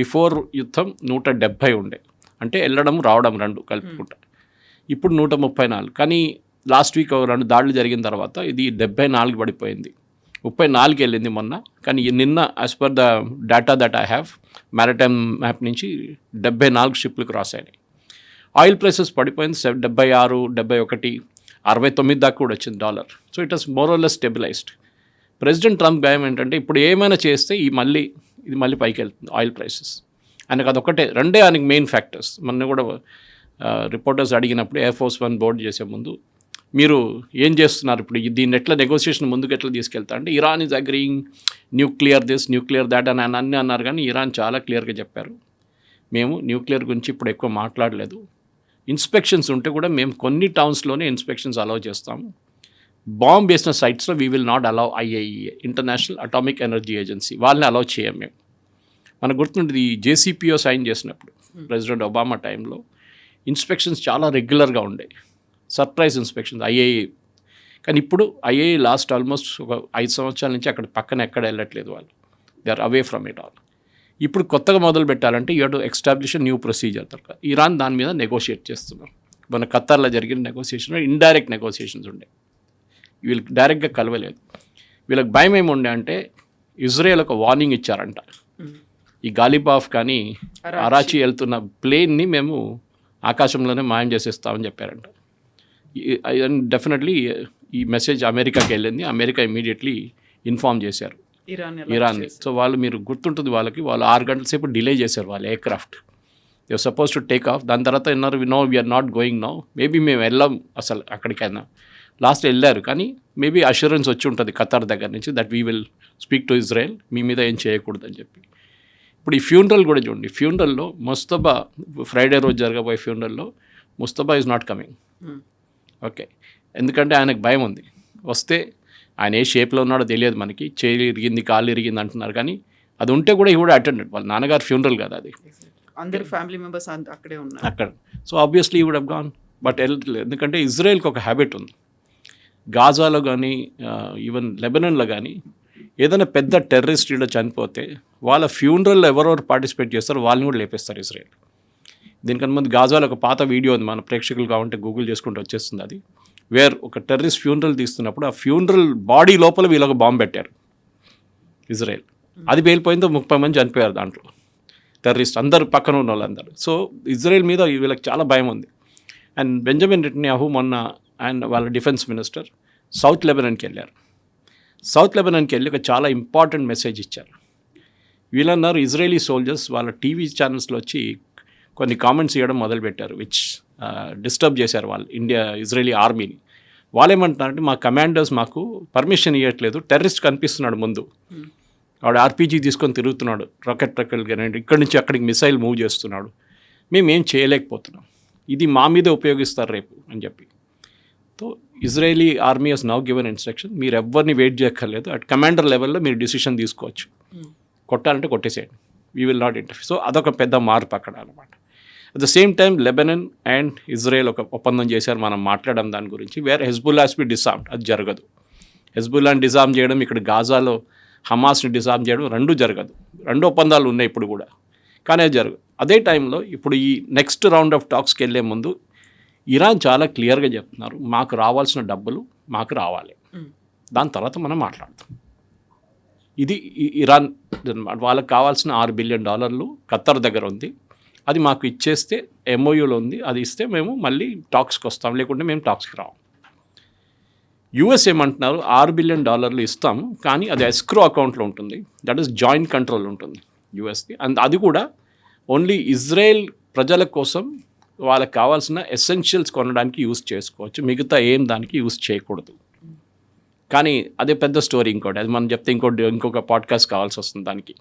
బిఫోర్ యుద్ధం 170 ఉండే, అంటే వెళ్ళడం రావడం 2 కలుపుకుంటా. ఇప్పుడు 134, కానీ లాస్ట్ వీక్ 2 దాడులు జరిగిన తర్వాత ఇది 74 పడిపోయింది. 34 వెళ్ళింది మొన్న, కానీ నిన్న as per the data that I have maritime map నుంచి 74 షిప్లు క్రాస్ అయినాయి. ఆయిల్ ప్రైసెస్ పడిపోయింది 76, 71, 69 దాకా కూడా వచ్చింది dollar. So it was more or less stabilised. President Trump భయం ఏంటంటే ఇప్పుడు ఏమైనా చేస్తే ఇది మళ్ళీ పైకి వెళ్తుంది ఆయిల్ ప్రైసెస్. ఆయనకు అదొక్కటే, రెండే ఆయనకి మెయిన్ ఫ్యాక్టర్స్. మొన్న కూడా రిపోర్టర్స్ అడిగినప్పుడు ఎయిర్ ఫోర్స్ 1 బోర్డు చేసే ముందు మీరు ఏం చేస్తున్నారు, ఇప్పుడు దీన్ని ఎట్లా నెగోసియేషన్ ముందుకు ఎట్లా తీసుకెళ్తా అంటే Iran is agreeing nuclear this nuclear that అని అన్నీ అన్నారు. కానీ ఇరాన్ చాలా క్లియర్గా చెప్పారు, మేము న్యూక్లియర్ గురించి ఇప్పుడు ఎక్కువ మాట్లాడలేదు, ఇన్స్పెక్షన్స్ ఉంటే కూడా మేము కొన్ని టౌన్స్లోనే ఇన్స్పెక్షన్స్ అలౌ చేస్తాము, బాంబ్ వేసిన సైట్స్లో we will not allow IAEA, international atomic energy agency, వాళ్ళని అలౌ చేయం మేము. మనకు గుర్తుంటుంది ఈ JCPO సైన్ చేసినప్పుడు ప్రెసిడెంట్ ఒబామా టైంలో ఇన్స్పెక్షన్స్ చాలా రెగ్యులర్గా ఉండేవి, సర్ప్రైజ్ ఇన్స్పెక్షన్స్ ఐఏఈ. కానీ ఇప్పుడు ఐఏఈ లాస్ట్ ఆల్మోస్ట్ ఒక 5 సంవత్సరాల నుంచి అక్కడ పక్కన ఎక్కడ వెళ్ళట్లేదు వాళ్ళు, they are away from it all. ఇప్పుడు కొత్తగా మొదలు పెట్టాలంటే you have to establish new procedure దొరకాలి. ఇరాన్ దాని మీద నెగోషియేట్ చేస్తున్నారు. మన ఖత్తర్లో జరిగిన నెగోషియేషన్ ఇండైరెక్ట్ నెగోషియేషన్స్ ఉండే, వీళ్ళకి డైరెక్ట్గా కలవలేదు. వీళ్ళకి భయం ఏమి ఉండే అంటే ఇజ్రాయెల్ ఒక వార్నింగ్ ఇచ్చారంట, ఈ గాలిబాఫ్ కానీ అరాచి వెళ్తున్న ప్లేన్ని మేము ఆకాశంలోనే మాయం చేసేస్తామని చెప్పారంట. డెఫినెట్లీ ఈ మెసేజ్ అమెరికాకి వెళ్ళింది, అమెరికా ఇమీడియట్లీ ఇన్ఫార్మ్ చేశారు ఇరాన్ని. సో మీరు గుర్తుంటుంది వాళ్ళకి, వాళ్ళు 6 గంటల సేపు డిలే చేశారు వాళ్ళ aircraft, they are suppose to take off. దాని తర్వాత విన్నారు we're not going now, maybe మేము వెళ్ళాం అసలు అక్కడికైనా. లాస్ట్ వెళ్ళారు కానీ మేబీ అష్యూరెన్స్ వచ్చి ఉంటుంది ఖతార్ దగ్గర నుంచి that we will speak to Israel, మీ మీద ఏం చేయకూడదని చెప్పి. ఇప్పుడు ఈ ఫ్యూనరల్ కూడా చూడండి, ఫ్యూనరల్లో ముస్తఫా ఫ్రైడే రోజు జరగబోయే ఫ్యూనరల్లో Mustafa is not coming. Okay, ఎందుకంటే ఆయనకు భయం ఉంది, వస్తే ఆయన ఏ షేప్లో ఉన్నాడో తెలియదు మనకి, చేయి ఇరిగింది కాళ్ళు ఇరిగింది అంటున్నారు, కానీ అది ఉంటే కూడా ఈ కూడా అటెండెడ్, వాళ్ళ నాన్నగారు ఫ్యూనరల్ కదా అది, అందరు ఫ్యామిలీ మెంబర్స్ అక్కడే ఉన్నారు అక్కడ. సో ఆబ్వియస్లీ ఈ వుడ్ హ్యావ్ గాన్, బట్ ఎందుకంటే ఇజ్రాయెల్కి ఒక హ్యాబిట్ ఉంది, గాజాలో కానీ ఈవెన్ లెబనాన్లో కానీ ఏదైనా పెద్ద టెర్రరిస్ట్ ఈడ చనిపోతే వాళ్ళ ఫ్యూనరల్ ఎవరెవరు పార్టిసిపేట్ చేస్తారో వాళ్ళని కూడా లేపేస్తారు ఇజ్రాయెల్. దీనికన్నా ముందు గాజాలో ఒక పాత వీడియో ఉంది, మన ప్రేక్షకులు కావాలంటే గూగుల్ చేసుకుంటూ వచ్చేస్తుంది అది, వేర్ ఒక టెర్రరిస్ట్ ఫ్యూనరల్ తీస్తున్నప్పుడు ఆ ఫ్యూనరల్ బాడీ లోపల వీళ్ళొక బాంబు పెట్టారు ఇజ్రాయెల్, అది పేలిపోయిందో 30 మంది చనిపోయారు దాంట్లో టెర్రరిస్ట్, అందరు పక్కన ఉన్న వాళ్ళందరూ. సో ఇజ్రాయెల్ మీద వీళ్ళకి చాలా భయం ఉంది. అండ్ బెంజమిన్ నెతన్యాహు మొన్న అండ్ వాళ్ళ డిఫెన్స్ మినిస్టర్ సౌత్ లెబనాన్కి వెళ్ళారు. సౌత్ లెబనాన్కి వెళ్ళి ఒక చాలా ఇంపార్టెంట్ మెసేజ్ ఇచ్చారు. వీళ్ళన్నారు ఇజ్రాయేలీ సోల్జర్స్ వాళ్ళ టీవీ ఛానల్స్లో వచ్చి కొన్ని కామెంట్స్ ఇవ్వడం మొదలుపెట్టారు, విచ్ డిస్టర్బ్ చేశారు వాళ్ళు ఇజ్రాయేలీ ఆర్మీని. వాళ్ళు ఏమంటున్నారంటే మా కమాండర్స్ మాకు పర్మిషన్ ఇవ్వట్లేదు, టెర్రరిస్ట్ కనిపిస్తున్నాడు ముందు, వాడు ఆర్పీజీ తీసుకొని తిరుగుతున్నాడు, రాకెట్ కానీ ఇక్కడి నుంచి అక్కడికి మిసైల్ మూవ్ చేస్తున్నాడు, మేము ఏం చేయలేకపోతున్నాం, ఇది మా మీదే ఉపయోగిస్తారు రేపు అని చెప్పి. So Israeli army has now given instruction, మీరు ఎవరిని వెయిట్ చేయక్కర్లేదు, అట్ కమాండర్ లెవెల్లో మీరు డిసిషన్ తీసుకోవచ్చు, కొట్టాలంటే కొట్టేసేయండి, we will not interfere. So అదొక పెద్ద మార్పు అక్కడ అనమాట. At the same time Lebanon and Israel ఒక ఒప్పందం చేశారు, మనం మాట్లాడడం దాని గురించి, వేర్ హెజ్బుల్లాస్ బి డిసామ్డ్, అది జరగదు. హెజ్బుల్లాని డిజామ్ చేయడం, ఇక్కడ గాజాలో హమాస్ని డిజామ్ చేయడం రెండు జరగదు. రెండు ఒప్పందాలు ఉన్నాయి ఇప్పుడు కూడా, కానీ అది జరగదు. అదే టైంలో ఇప్పుడు ఈ నెక్స్ట్ రౌండ్ ఆఫ్ టాక్స్కి వెళ్ళే ముందు ఇరాన్ చాలా క్లియర్గా చెప్తున్నారు, మాకు రావాల్సిన డబ్బులు మాకు రావాలి, దాని తర్వాత మనం మాట్లాడతాం. ఇది ఇరాన్ వాళ్ళకి కావాల్సిన $6 బిలియన్ ఖత్తర్ దగ్గర ఉంది, అది మాకు ఇచ్చేస్తే ఎంఓయూలో ఉంది, అది ఇస్తే మేము మళ్ళీ టాక్స్కి వస్తాం, లేకుంటే మేము టాక్స్కి రాము. యూఎస్ ఏమంటున్నారు, $6 బిలియన్ ఇస్తాం, కానీ అది ఎస్క్రో అకౌంట్లో ఉంటుంది, దట్ ఈస్ జాయింట్ కంట్రోల్ ఉంటుంది యూఎస్ది. అండ్ అది కూడా ఓన్లీ ఇజ్రాయెల్ ప్రజల కోసం వాళ్ళకి కావాల్సిన ఎసెన్షియల్స్ కొనడానికి యూజ్ చేసుకోవచ్చు, మిగతా ఏం దానికి యూజ్ చేయకూడదు. కానీ అదే పెద్ద స్టోరీ ఇంకోటి, అది మనం చెప్తే ఇంకొక పాడ్కాస్ట్ కావాల్సి వస్తుంది దానికి.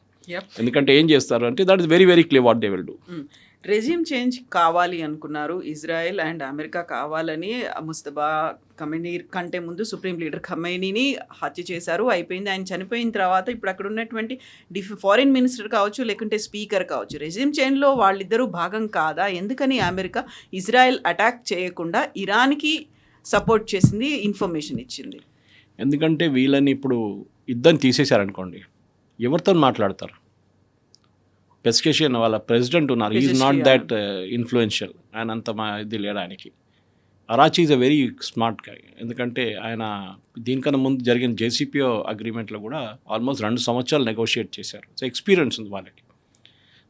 ఎందుకంటే ఏం చేస్తారు అంటే that is very very clear what they will do. Resume change కావాలి అనుకున్నారు ఇజ్రాయెల్ అండ్ అమెరికా, కావాలని ముస్తఫా ఖమైనీ కంటే ముందు సుప్రీం లీడర్ ఖమైనీని హత్య చేశారు, అయిపోయింది. ఆయన చనిపోయిన తర్వాత ఇప్పుడు అక్కడ ఉన్నటువంటి ఫారిన్ మినిస్టర్ కావచ్చు, లేకుంటే స్పీకర్ కావచ్చు, రెజ్యూమ్ చేంజ్లో వాళ్ళిద్దరూ భాగం కాదా? ఎందుకని అమెరికా ఇజ్రాయెల్ అటాక్ చేయకుండా ఇరాన్కి సపోర్ట్ చేసింది, ఇన్ఫర్మేషన్ ఇచ్చింది? ఎందుకంటే వీళ్ళని ఇప్పుడు ఇద్దరిని తీసేశారనుకోండి, ఎవరితో మాట్లాడతారు? పెస్కేషియన్ వాళ్ళ ప్రెసిడెంట్ ఉన్నారు, ఈజ్ నాట్ దట్ ఇన్ఫ్లుయెన్షియల్, ఆయన అంత ఇది లేడు ఆయనకి. అరాచీ ఈజ్ అ వెరీ స్మార్ట్ గా, ఎందుకంటే ఆయన దీనికన్నా ముందు జరిగిన జేసీపీఓ అగ్రిమెంట్లో కూడా ఆల్మోస్ట్ 2 సంవత్సరాలు నెగోషియేట్ చేశారు. సో ఎక్స్పీరియన్స్ ఉంది వాళ్ళకి.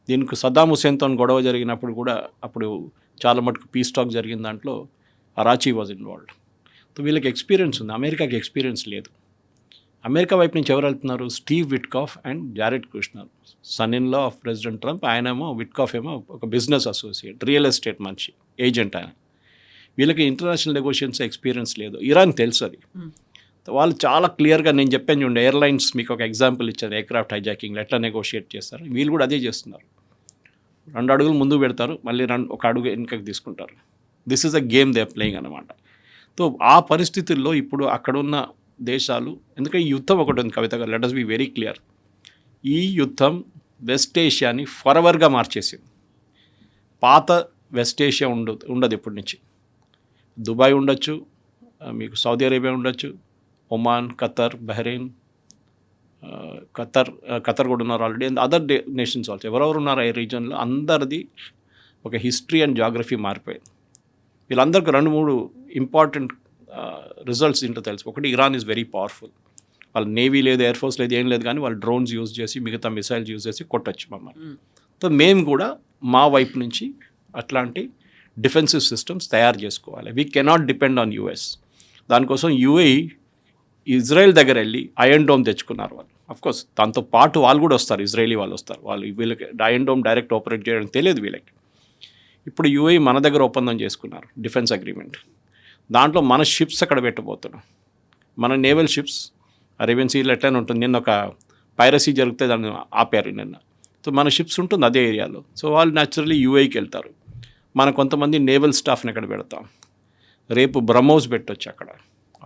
దీనికి సద్దాం హుసేన్తో గొడవ జరిగినప్పుడు కూడా అప్పుడు చాలా మటుకు పీస్ టాక్ జరిగిన దాంట్లో అరాచీ వాజ్ ఇన్వాల్వ్డ్. సో వీళ్ళకి ఎక్స్పీరియన్స్ ఉంది, అమెరికాకి ఎక్స్పీరియన్స్ లేదు. అమెరికా వైపు నుంచి ఎవరు వెళ్తున్నారు? Steve Witkoff and Jared Kushner, son in law of president Trump. ఆయనేమో విట్కాఫ్ ఏమో ఒక బిజినెస్ అసోసియేట్, రియల్ ఎస్టేట్ మనిషి, ఏజెంట్ ఆయన. వీళ్ళకి ఇంటర్నేషనల్ నెగోషియేషన్స్ ఎక్స్పీరియన్స్ లేదు. ఇరాన్ తెలుసు అది. వాళ్ళు చాలా క్లియర్గా, నేను చెప్పాను చూడండి, ఎయిర్లైన్స్ మీకు ఒక ఎగ్జాంపుల్ ఇచ్చాను, ఎయిర్క్రాఫ్ట్ హైజాకింగ్లో ఎట్లా నెగోషియేట్ చేస్తారు, వీళ్ళు కూడా అదే చేస్తున్నారు. 2 అడుగులు ముందుకు పెడతారు, మళ్ళీ 1 అడుగు వెనుకకి తీసుకుంటారు. This is a game they are playing అనమాట. సో ఆ పరిస్థితుల్లో ఇప్పుడు అక్కడున్న దేశాలు, ఎందుకంటే ఈ యుద్ధం ఒకటి ఉంది కవిత గారు, let us be very clear, ఈ యుద్ధం వెస్ట్ ఏషియాని ఫరెవర్గా మార్చేసింది. పాత వెస్ట్ ఏషియా ఉండదు ఇప్పటి నుంచి. దుబాయ్ ఉండొచ్చు, మీకు సౌదీ అరేబియా ఉండొచ్చు, ఒమాన్, ఖతర్, బహ్రెయిన్, ఖతర్ కూడా ఉన్నారు already, and other nations also. ఎవరెవరు ఉన్నారు ఈ రీజన్లో, అందరిది ఒక హిస్టరీ అండ్ జాగ్రఫీ మారిపోయింది. వీళ్ళందరికీ 2-3 ఇంపార్టెంట్ రిజల్ట్స్ ఏంటో తెలుసు. ఒకటి, ఇరాన్ ఈజ్ వెరీ పవర్ఫుల్, వాళ్ళ నేవీ లేదు, ఎయిర్ ఫోర్స్ లేదు, ఏం లేదు, కానీ వాళ్ళు డ్రోన్స్ యూజ్ చేసి, మిగతా మిసైల్స్ యూజ్ చేసి కొట్టచ్చు మమ్మల్ని. సో మేము కూడా మా వైపు నుంచి అట్లాంటి డిఫెన్సివ్ సిస్టమ్స్ తయారు చేసుకోవాలి. We cannot depend on US. దానికోసం యూఏఈ ఇజ్రాయెల్ దగ్గర వెళ్ళి ఐరన్ డోమ్ తెచ్చుకున్నారు వాళ్ళు. అఫ్కోర్స్ దాంతో పాటు వాళ్ళు కూడా వస్తారు, ఇజ్రాయలీ వాళ్ళు వస్తారు. వీళ్ళకి ఐరన్ డోమ్ డైరెక్ట్ ఆపరేట్ చేయడం తెలియదు వీళ్ళకి. ఇప్పుడు యూఏఈ మన దగ్గర ఒప్పందం చేసుకున్నారు, డిఫెన్స్ అగ్రిమెంట్. దాంట్లో మన షిప్స్ అక్కడ పెట్టబోతున్నాం, మన నేవల్ షిప్స్. అరేబియన్ సీలో ఎట్లయినా ఉంటుంది, నిన్న ఒక పైరసీ జరిగితే దాన్ని ఆపారు నిన్న. సో మన షిప్స్ ఉంటుంది అదే ఏరియాలో. సో వాళ్ళు న్యాచురల్లీ యూఏఈకి వెళ్తారు. మన కొంతమంది నేవల్ స్టాఫ్ని అక్కడ పెడతాం. రేపు బ్రహ్మోస్ పెట్టవచ్చు అక్కడ.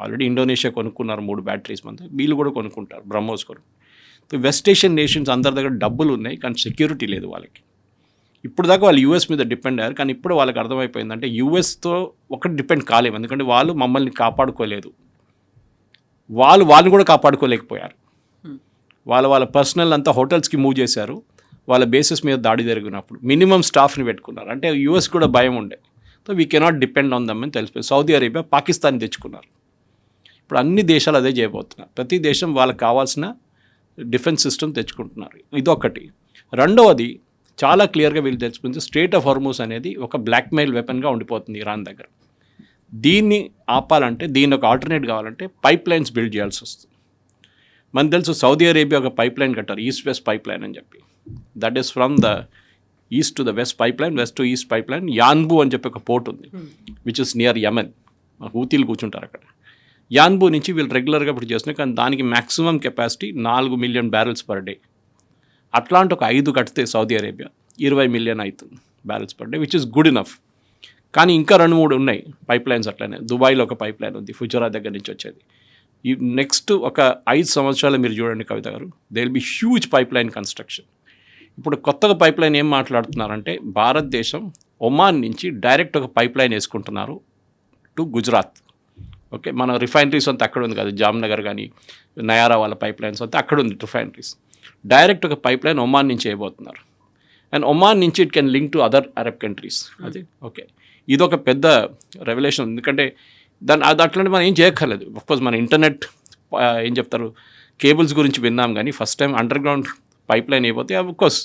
ఆల్రెడీ ఇండోనేషియా కొనుక్కున్నారు 3 బ్యాటరీస్ మంది, వీళ్ళు కూడా కొనుక్కుంటారు బ్రహ్మోస్ కొనుక్కు. సో వెస్ట్ ఏషియన్ నేషన్స్ అందరి దగ్గర డబ్బులు ఉన్నాయి, కానీ సెక్యూరిటీ లేదు వాళ్ళకి. ఇప్పుడు దాకా వాళ్ళు యూఎస్ మీద డిపెండ్ అయ్యారు, కానీ ఇప్పుడు వాళ్ళకి అర్థమైపోయిందంటే యూఎస్తో ఒకటి డిపెండ్ కాలేము, ఎందుకంటే వాళ్ళు మమ్మల్ని కాపాడుకోలేదు, వాళ్ళని కూడా కాపాడుకోలేకపోయారు. వాళ్ళ పర్సనల్ అంతా హోటల్స్కి మూవ్ చేశారు, వాళ్ళ బేసిస్ మీద దాడి జరిగినప్పుడు మినిమం స్టాఫ్ని పెట్టుకున్నారు. అంటే యూఎస్ కూడా భయం ఉండే. So we cannot depend on them అని తెలిసిపోయింది. సౌదీ అరేబియా, పాకిస్తాన్ తెచ్చుకున్నారు. ఇప్పుడు అన్ని దేశాలు అదే చేయబోతున్నారు. ప్రతి దేశం వాళ్ళకి కావాల్సిన డిఫెన్స్ సిస్టమ్ తెచ్చుకుంటున్నారు. ఇదొకటి. రెండవది, చాలా క్లియర్గా వీళ్ళు తెలిసిపోయింది, స్ట్రెయిట్ ఆఫ్ హార్మూజ్ అనేది ఒక బ్లాక్మెయిల్ వెపన్గా ఉండిపోతుంది ఇరాన్ దగ్గర. దీన్ని ఆపాలంటే, దీని ఒక ఆల్టర్నేట్ కావాలంటే పైప్ లైన్స్ బిల్డ్ చేయాల్సి వస్తుంది. మనకు తెలుసు సౌదీ అరేబియా ఒక పైప్ లైన్ కట్టారు, ఈస్ట్ వెస్ట్ పైప్ లైన్ అని చెప్పి. That is from the east to the west pipe line, west to east pipe line. Yanbu అని చెప్పి ఒక పోర్ట్ ఉంది, విచ్ ఇస్ నియర్ యమన్. హూతీలు కూర్చుంటారు అక్కడ. యాన్బు నుంచి వీళ్ళు రెగ్యులర్గా ఇప్పుడు చేస్తున్నాయి, కానీ దానికి maximum capacity 4 million barrels per day. అట్లాంటి ఒక 5 కడితే సౌదీ అరేబియా 20 మిలియన్ అవుతుంది barrels per day, which is good enough. కానీ ఇంకా 2-3 ఉన్నాయి పైప్ లైన్స్ అట్లనే. దుబాయ్లో ఒక పైప్ లైన్ ఉంది, ఫుజరా దగ్గర నుంచి వచ్చేది. ఈ నెక్స్ట్ ఒక 5 సంవత్సరాలు మీరు చూడండి కవిత గారు, they will be huge pipe line construction. ఇప్పుడు కొత్తగా పైప్ లైన్ ఏం మాట్లాడుతున్నారంటే, భారతదేశం ఒమాన్ నుంచి డైరెక్ట్ ఒక పైప్ లైన్ వేసుకుంటున్నారు టు గుజరాత్. ఓకే, మన రిఫైనరీస్ అంతా అక్కడ ఉంది కదా, జామ్నగర్ కానీ నయారా వాళ్ళ పైప్ లైన్స్ అంతా అక్కడ ఉంది రిఫైనరీస్. డైరెక్ట్ ఒక పైప్ లైన్ ఒమాన్ నుంచి వేయబోతున్నారు. అండ్ ఒమాన్ నుంచి it can link to other Arab countries. అది ఓకే, ఇదొక పెద్ద రెవల్యూషన్. ఎందుకంటే అది అట్లాంటి మనం ఏం చేయక్కర్లేదు. అఫ్కోర్స్ మన ఇంటర్నెట్ ఏం చెప్తారు, కేబుల్స్ గురించి విన్నాం, కానీ first time under ground pipe line అయిపోతే, అఫ్కోర్స్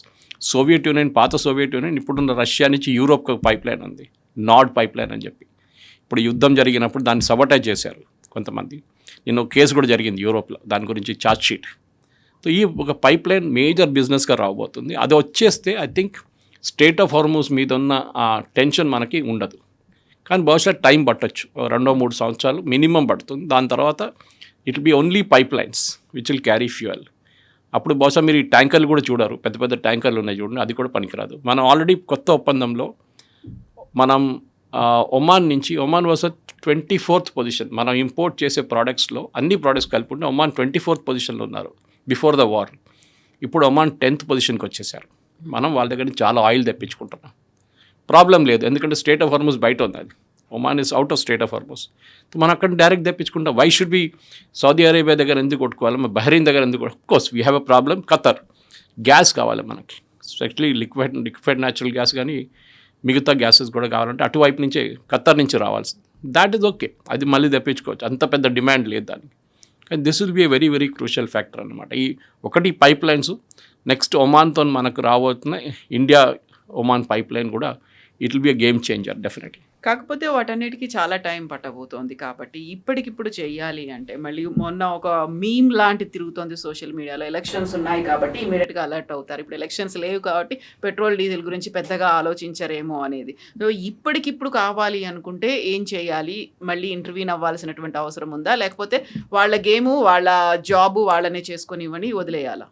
సోవియట్ యూనియన్, పాత సోవియట్ యూనియన్, ఇప్పుడున్న రష్యా నుంచి యూరోప్కి ఒక పైప్ లైన్ ఉంది, నార్డ్ పైప్ లైన్ అని చెప్పి. ఇప్పుడు యుద్ధం జరిగినప్పుడు దాన్ని సబటైజ్ చేశారు కొంతమంది. నేను కేసు కూడా జరిగింది యూరోప్లో దాని గురించి, ఛార్జ్ షీట్. సో ఈ ఒక పైప్ లైన్ మేజర్ బిజినెస్గా రాబోతుంది. అది వచ్చేస్తే I think state of Hormuz మీద ఉన్న ఆ టెన్షన్ మనకి ఉండదు. కానీ బహుశా టైం పట్టచ్చు, 2-3 సంవత్సరాలు మినిమం పడుతుంది. దాని తర్వాత it will be only pipe lines which will carry fuel. అప్పుడు బహుశా మీరు ఈ ట్యాంకర్లు కూడా చూడరు, పెద్ద పెద్ద ట్యాంకర్లు ఉన్నాయి చూడండి, అది కూడా పనికిరాదు. మనం ఆల్రెడీ కొత్త ఒప్పందంలో మనం ఒమాన్ నుంచి, ఒమాన్ వాజ్ 24th పొజిషన్ మనం ఇంపోర్ట్ చేసే ప్రోడక్ట్స్లో, అన్ని ప్రోడక్ట్స్ కలుపుకుంటే ఒమాన్ 24th పొజిషన్లో ఉన్నారు బిఫోర్ ద వార్. ఇప్పుడు ఒమాన్ 10th పొజిషన్కి వచ్చేసారు. మనం వాళ్ళ దగ్గర నుంచి చాలా ఆయిల్ తెప్పించుకుంటున్నాం, ప్రాబ్లం లేదు. ఎందుకంటే స్టేట్ ఆఫ్ హార్మూజ్ బయట ఉంది, అది Oman is out of strait of Hormuz. మనం అక్కడ డైరెక్ట్ తెప్పించుకుంటాం. Why should be Saudi Arabia దగ్గర ఎందుకు కొట్టుకోవాలి, బహ్రెయిన్ దగ్గర ఎందుకు? Course we have a problem. Qatar gas కావాలి మనకి, ఎస్పెషలీ లిక్విడ్ న్యాచురల్ గ్యాస్, కానీ మిగతా గ్యాసెస్ కూడా కావాలంటే అటువైపు నుంచే, ఖతర్ నుంచి రావాల్సింది. దాట్ ఈజ్ ఓకే, అది మళ్ళీ తెప్పించుకోవచ్చు, అంత పెద్ద డిమాండ్ లేదు దానికి. కానీ this will be a very very crucial factor అనమాట. ఈ ఒకటి పైప్ లైన్స్, నెక్స్ట్ ఒమాన్తో మనకు రాబోతున్న ఇండియా ఒమాన్ పైప్ లైన్ కూడా it will be a game changer definitely. కాకపోతే వాటన్నిటికీ చాలా టైం పట్టబోతోంది. కాబట్టి ఇప్పటికిప్పుడు చెయ్యాలి అంటే, మళ్ళీ మొన్న ఒక మీమ్ లాంటి తిరుగుతోంది సోషల్ మీడియాలో, ఎలక్షన్స్ ఉన్నాయి కాబట్టి ఇమీడియట్గా అలర్ట్ అవుతారు. ఇప్పుడు ఎలక్షన్స్ లేవు కాబట్టి పెట్రోల్ డీజిల్ గురించి పెద్దగా ఆలోచించరేమో అనేది. సో ఇప్పటికిప్పుడు కావాలి అనుకుంటే ఏం చేయాలి? మళ్ళీ ఇంటర్వ్యూన్ అవ్వాల్సినటువంటి అవసరం ఉందా, లేకపోతే వాళ్ళ గేము, వాళ్ళ జాబు వాళ్ళనే చేసుకొని ఇవ్వని వదిలేయాలా?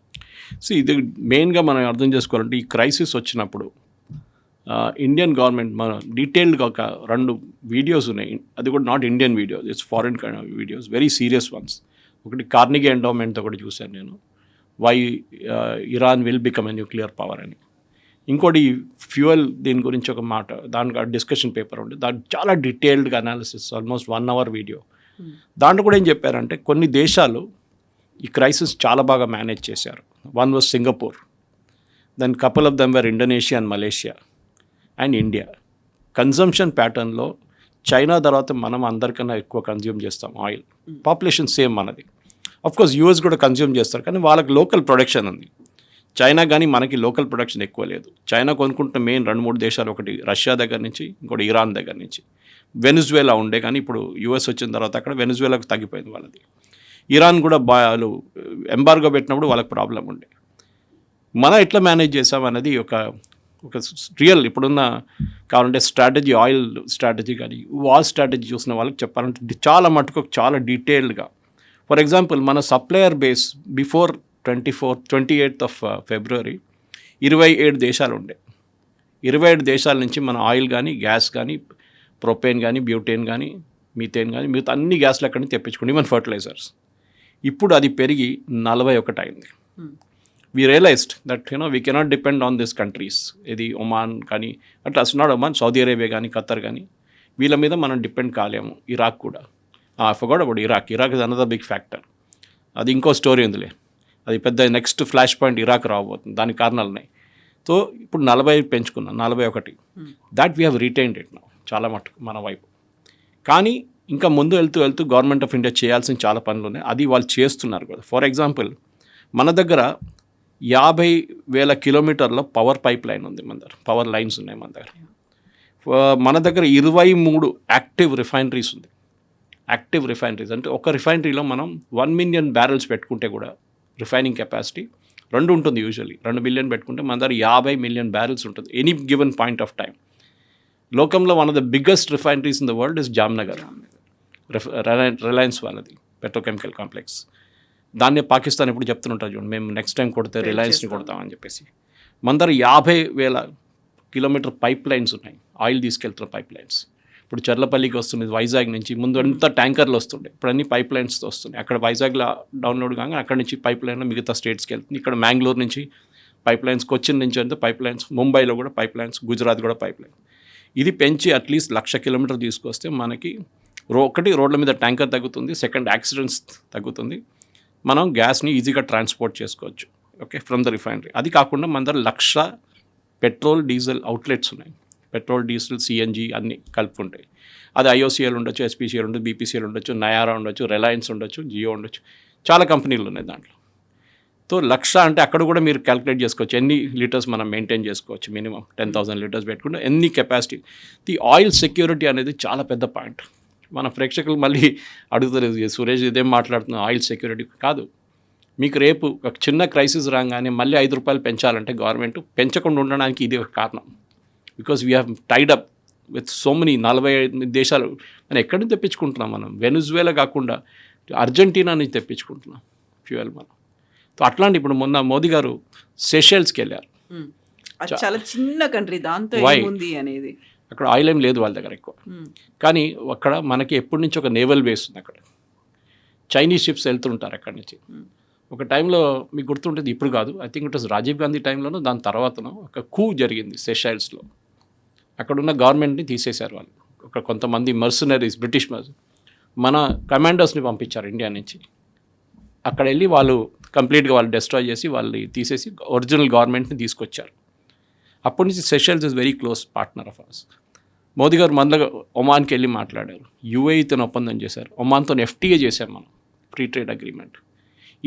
సో ఇది మెయిన్గా మనం అర్థం చేసుకోవాలంటే, ఈ క్రైసిస్ వచ్చినప్పుడు ఇండియన్ గవర్నమెంట్ మన డీటెయిల్డ్గా ఒక 2 వీడియోస్ ఉన్నాయి. అది కూడా not Indian videos, it's foreign kind of videos, very serious ones. ఒకటి కార్నిగీ ఎండోమెంట్ ఒకటి చూశాను నేను, why Iran will become a nuclear power అని. ఇంకోటి ఫ్యూయల్, దీని గురించి ఒక మాట, దానికి డిస్కషన్ పేపర్ ఉంది, దాని చాలా డీటెయిల్డ్గా అనాలిసిస్, ఆల్మోస్ట్ 1 hour వీడియో. దాంట్లో కూడా ఏం చెప్పారంటే, కొన్ని దేశాలు ఈ క్రైసిస్ చాలా బాగా మేనేజ్ చేశారు. One was Singapore, then couple of them were Indonesia and Malaysia and India. Consumption ప్యాటర్న్లో చైనా తర్వాత మనం అందరికన్నా ఎక్కువ కన్జ్యూమ్ చేస్తాం ఆయిల్, పాపులేషన్ సేమ్ మనది. అఫ్కోర్స్ యూఎస్ కూడా కన్జ్యూమ్ చేస్తారు, కానీ వాళ్ళకి లోకల్ ప్రొడక్షన్ ఉంది. చైనా కానీ మనకి లోకల్ ప్రొడక్షన్ ఎక్కువ లేదు. చైనా కొనుక్కుంటున్న మెయిన్ 2-3 దేశాలు, ఒకటి రష్యా దగ్గర నుంచి, ఇంకోటి ఇరాన్ దగ్గర నుంచి. వెనిజువేలా ఉండే, కానీ ఇప్పుడు యూఎస్ వచ్చిన తర్వాత అక్కడ వెనిజువేలాకు తగ్గిపోయింది వాళ్ళది. ఇరాన్ కూడా వాళ్ళు ఎంబార్గో పెట్టినప్పుడు వాళ్ళకి ప్రాబ్లం ఉండే. మనం ఎట్లా మేనేజ్ చేసాం అనేది ఒక రియల్ ఇప్పుడున్న కావాలంటే స్ట్రాటజీ, ఆయిల్ స్ట్రాటజీ కానీ వార్ స్ట్రాటజీ చూసిన వాళ్ళకి చెప్పాలంటే చాలా మటుకు చాలా డీటెయిల్డ్గా. ఫర్ ఎగ్జాంపుల్, మన supplier base before 28th of February 27 దేశాలు ఉండే. 27 దేశాల నుంచి మన ఆయిల్ కానీ, గ్యాస్ కానీ, ప్రొపేన్ కానీ, బ్యూటేన్ కానీ, మీథేన్ కానీ, మిగతా అన్ని గ్యాస్లు అక్కడి నుంచి తెప్పించుకోండి, ఈవెన్ ఫర్టిలైజర్స్. ఇప్పుడు అది పెరిగి 41 అయింది. we realized that we cannot depend on these countries, ఇది ఒమాన్ కానీ, అట్లా నాట్ ఒమాన్, సౌదీ అరేబియా కానీ, ఖతర్ కానీ, వీళ్ళ మీద మనం డిపెండ్ కాలేము. ఇరాక్ కూడా, forgot about Iraq is another big factor. అది ఇంకో స్టోరీ ఉందిలే, అది పెద్ద నెక్స్ట్ ఫ్లాష్ పాయింట్ ఇరాక్ రాబోతుంది, దానికి కారణాలు ఉన్నాయి. సో ఇప్పుడు 40 పెంచుకున్నాం, 41. That we have retained it now చాలా మటుకు మన వైపు. కానీ ఇంకా ముందు వెళ్తూ గవర్నమెంట్ ఆఫ్ ఇండియా చేయాల్సిన చాలా పనులు ఉన్నాయి, అది వాళ్ళు చేస్తున్నారు కదా. ఫర్ ఎగ్జాంపుల్, మన దగ్గర 50,000 కిలోమీటర్ల పవర్ పైప్ లైన్ ఉంది, మన దగ్గర పవర్ లైన్స్ ఉన్నాయి మన దగ్గర. మన దగ్గర 23 యాక్టివ్ రిఫైనరీస్ ఉంది. యాక్టివ్ రిఫైనరీస్ అంటే ఒక రిఫైనరీలో మనం 1 మిలియన్ బ్యారెల్స్ పెట్టుకుంటే కూడా రిఫైనింగ్ కెపాసిటీ 2 ఉంటుంది. యూజువల్లీ 2 మిలియన్ పెట్టుకుంటే మన దగ్గర 50 మిలియన్ బ్యారెల్స్ ఉంటుంది any given point of time. లోకంలో one of the biggest refineries in the world is Jamnagar. Reliance వాళ్ళది పెట్రోకెమికల్ కాంప్లెక్స్. దాన్ని పాకిస్తాన్ ఎప్పుడు చెప్తుంటారు చూడండి, మేము నెక్స్ట్ టైం కొడితే రిలయన్స్ని కొడతామని చెప్పేసి. మన దగ్గర 50,000 కిలోమీటర్ పైప్ లైన్స్ ఉన్నాయి, ఆయిల్ తీసుకెళ్తున్న పైప్ లైన్స్. ఇప్పుడు చర్లపల్లికి వస్తుంది వైజాగ్ నుంచి, ముందు అంతా ట్యాంకర్లు వస్తుండే, ఇప్పుడు అన్ని పైప్ లైన్స్తో వస్తున్నాయి. అక్కడ వైజాగ్లో డౌన్లోడ్ కాగా అక్కడ నుంచి పైప్ లైన్లో మిగతా స్టేట్స్కి వెళ్తుంది. ఇక్కడ మ్యాంగ్లూరు నుంచి పైప్ లైన్స్, కొచ్చిన్ నుంచి అంతా పైప్ లైన్స్, ముంబైలో కూడా పైప్ లైన్స్, గుజరాత్ కూడా పైప్ లైన్. ఇది పెంచి అట్లీస్ట్ 1,00,000 కిలోమీటర్ తీసుకొస్తే మనకి ఒకటి రోడ్ల మీద ట్యాంకర్ తగ్గుతుంది, సెకండ్ యాక్సిడెంట్స్ తగ్గుతుంది, మనం గ్యాస్ని ఈజీగా ట్రాన్స్పోర్ట్ చేసుకోవచ్చు. Okay, from the refinery. అది కాకుండా మన దగ్గర 1,00,000 పెట్రోల్ డీజిల్ అవుట్లెట్స్ ఉన్నాయి. పెట్రోల్ డీజిల్ సిఎన్జి అన్నీ కలుపుకుంటాయి. అది ఐఓసిఎల్ ఉండొచ్చు, ఎస్పీసీఎల్ ఉండొచ్చు, బీపీసీఎల్ ఉండొచ్చు, నయారా ఉండొచ్చు, రిలయన్స్ ఉండొచ్చు, జియో ఉండొచ్చు, చాలా కంపెనీలు ఉన్నాయి దాంట్లో. సో 1,00,000 అంటే అక్కడ కూడా మీరు క్యాలిక్యులేట్ చేసుకోవచ్చు ఎన్ని లీటర్స్ మనం మెయింటైన్ చేసుకోవచ్చు. మినిమం 10,000 లీటర్స్ పెట్టుకుంటే ఎన్ని కెపాసిటీ. ది ఆయిల్ సెక్యూరిటీ అనేది చాలా పెద్ద పాయింట్. మన ప్రేక్షకులు మళ్ళీ అడుగుతారు, సురేష్ ఇదేం మాట్లాడుతున్నాం, ఆయిల్ సెక్యూరిటీ కాదు. మీకు రేపు ఒక చిన్న క్రైసిస్ రాగానే మళ్ళీ ₹5 పెంచాలంటే గవర్నమెంట్ పెంచకుండా ఉండడానికి ఇది ఒక కారణం. Because we have tied up with so many 45 దేశాలు. మనం ఎక్కడి నుంచి తెప్పించుకుంటున్నాం? మనం వెనుజువేలా కాకుండా అర్జెంటీనా నుంచి తెప్పించుకుంటున్నాం ఫ్యూయల్ మనం. సో అట్లాంటి ఇప్పుడు మొన్న మోదీ గారు సెషెల్స్కి వెళ్ళారు. అది చాలా చిన్న కంట్రీ, దాంతో ఏముంది అనేది. అక్కడ ఆయిల్ ఏం లేదు వాళ్ళ దగ్గర ఎక్కువ, కానీ అక్కడ మనకి ఎప్పటి నుంచి ఒక నేవల్ బేస్ ఉంది. అక్కడ చైనీస్ షిప్స్ వెళ్తుంటారు అక్కడి నుంచి. ఒక టైంలో మీకు గుర్తుంటుంది, ఇప్పుడు కాదు, I think it was Rajiv Gandhi టైంలోనూ, దాని తర్వాతనో ఒక కూ జరిగింది సెషెల్స్లో. అక్కడున్న గవర్నమెంట్ని తీసేశారు వాళ్ళు. ఒక కొంతమంది మర్సనరీస్, బ్రిటిష్ మన కమాండర్స్ని పంపించారు ఇండియా నుంచి. అక్కడ వెళ్ళి వాళ్ళు కంప్లీట్గా వాళ్ళు డిస్ట్రాయ్ చేసి వాళ్ళని తీసేసి ఒరిజినల్ గవర్నమెంట్ని తీసుకొచ్చారు. అప్పటి నుంచి Seychelles is very close partner of us. Modi garu మనలో ఒమాన్కి వెళ్ళి మాట్లాడారు, యూఏఈతో ఒప్పందం చేశారు, ఒమాన్తో ఎఫ్టీఏ చేశాం మనం, ఫ్రీ ట్రేడ్ అగ్రిమెంట్.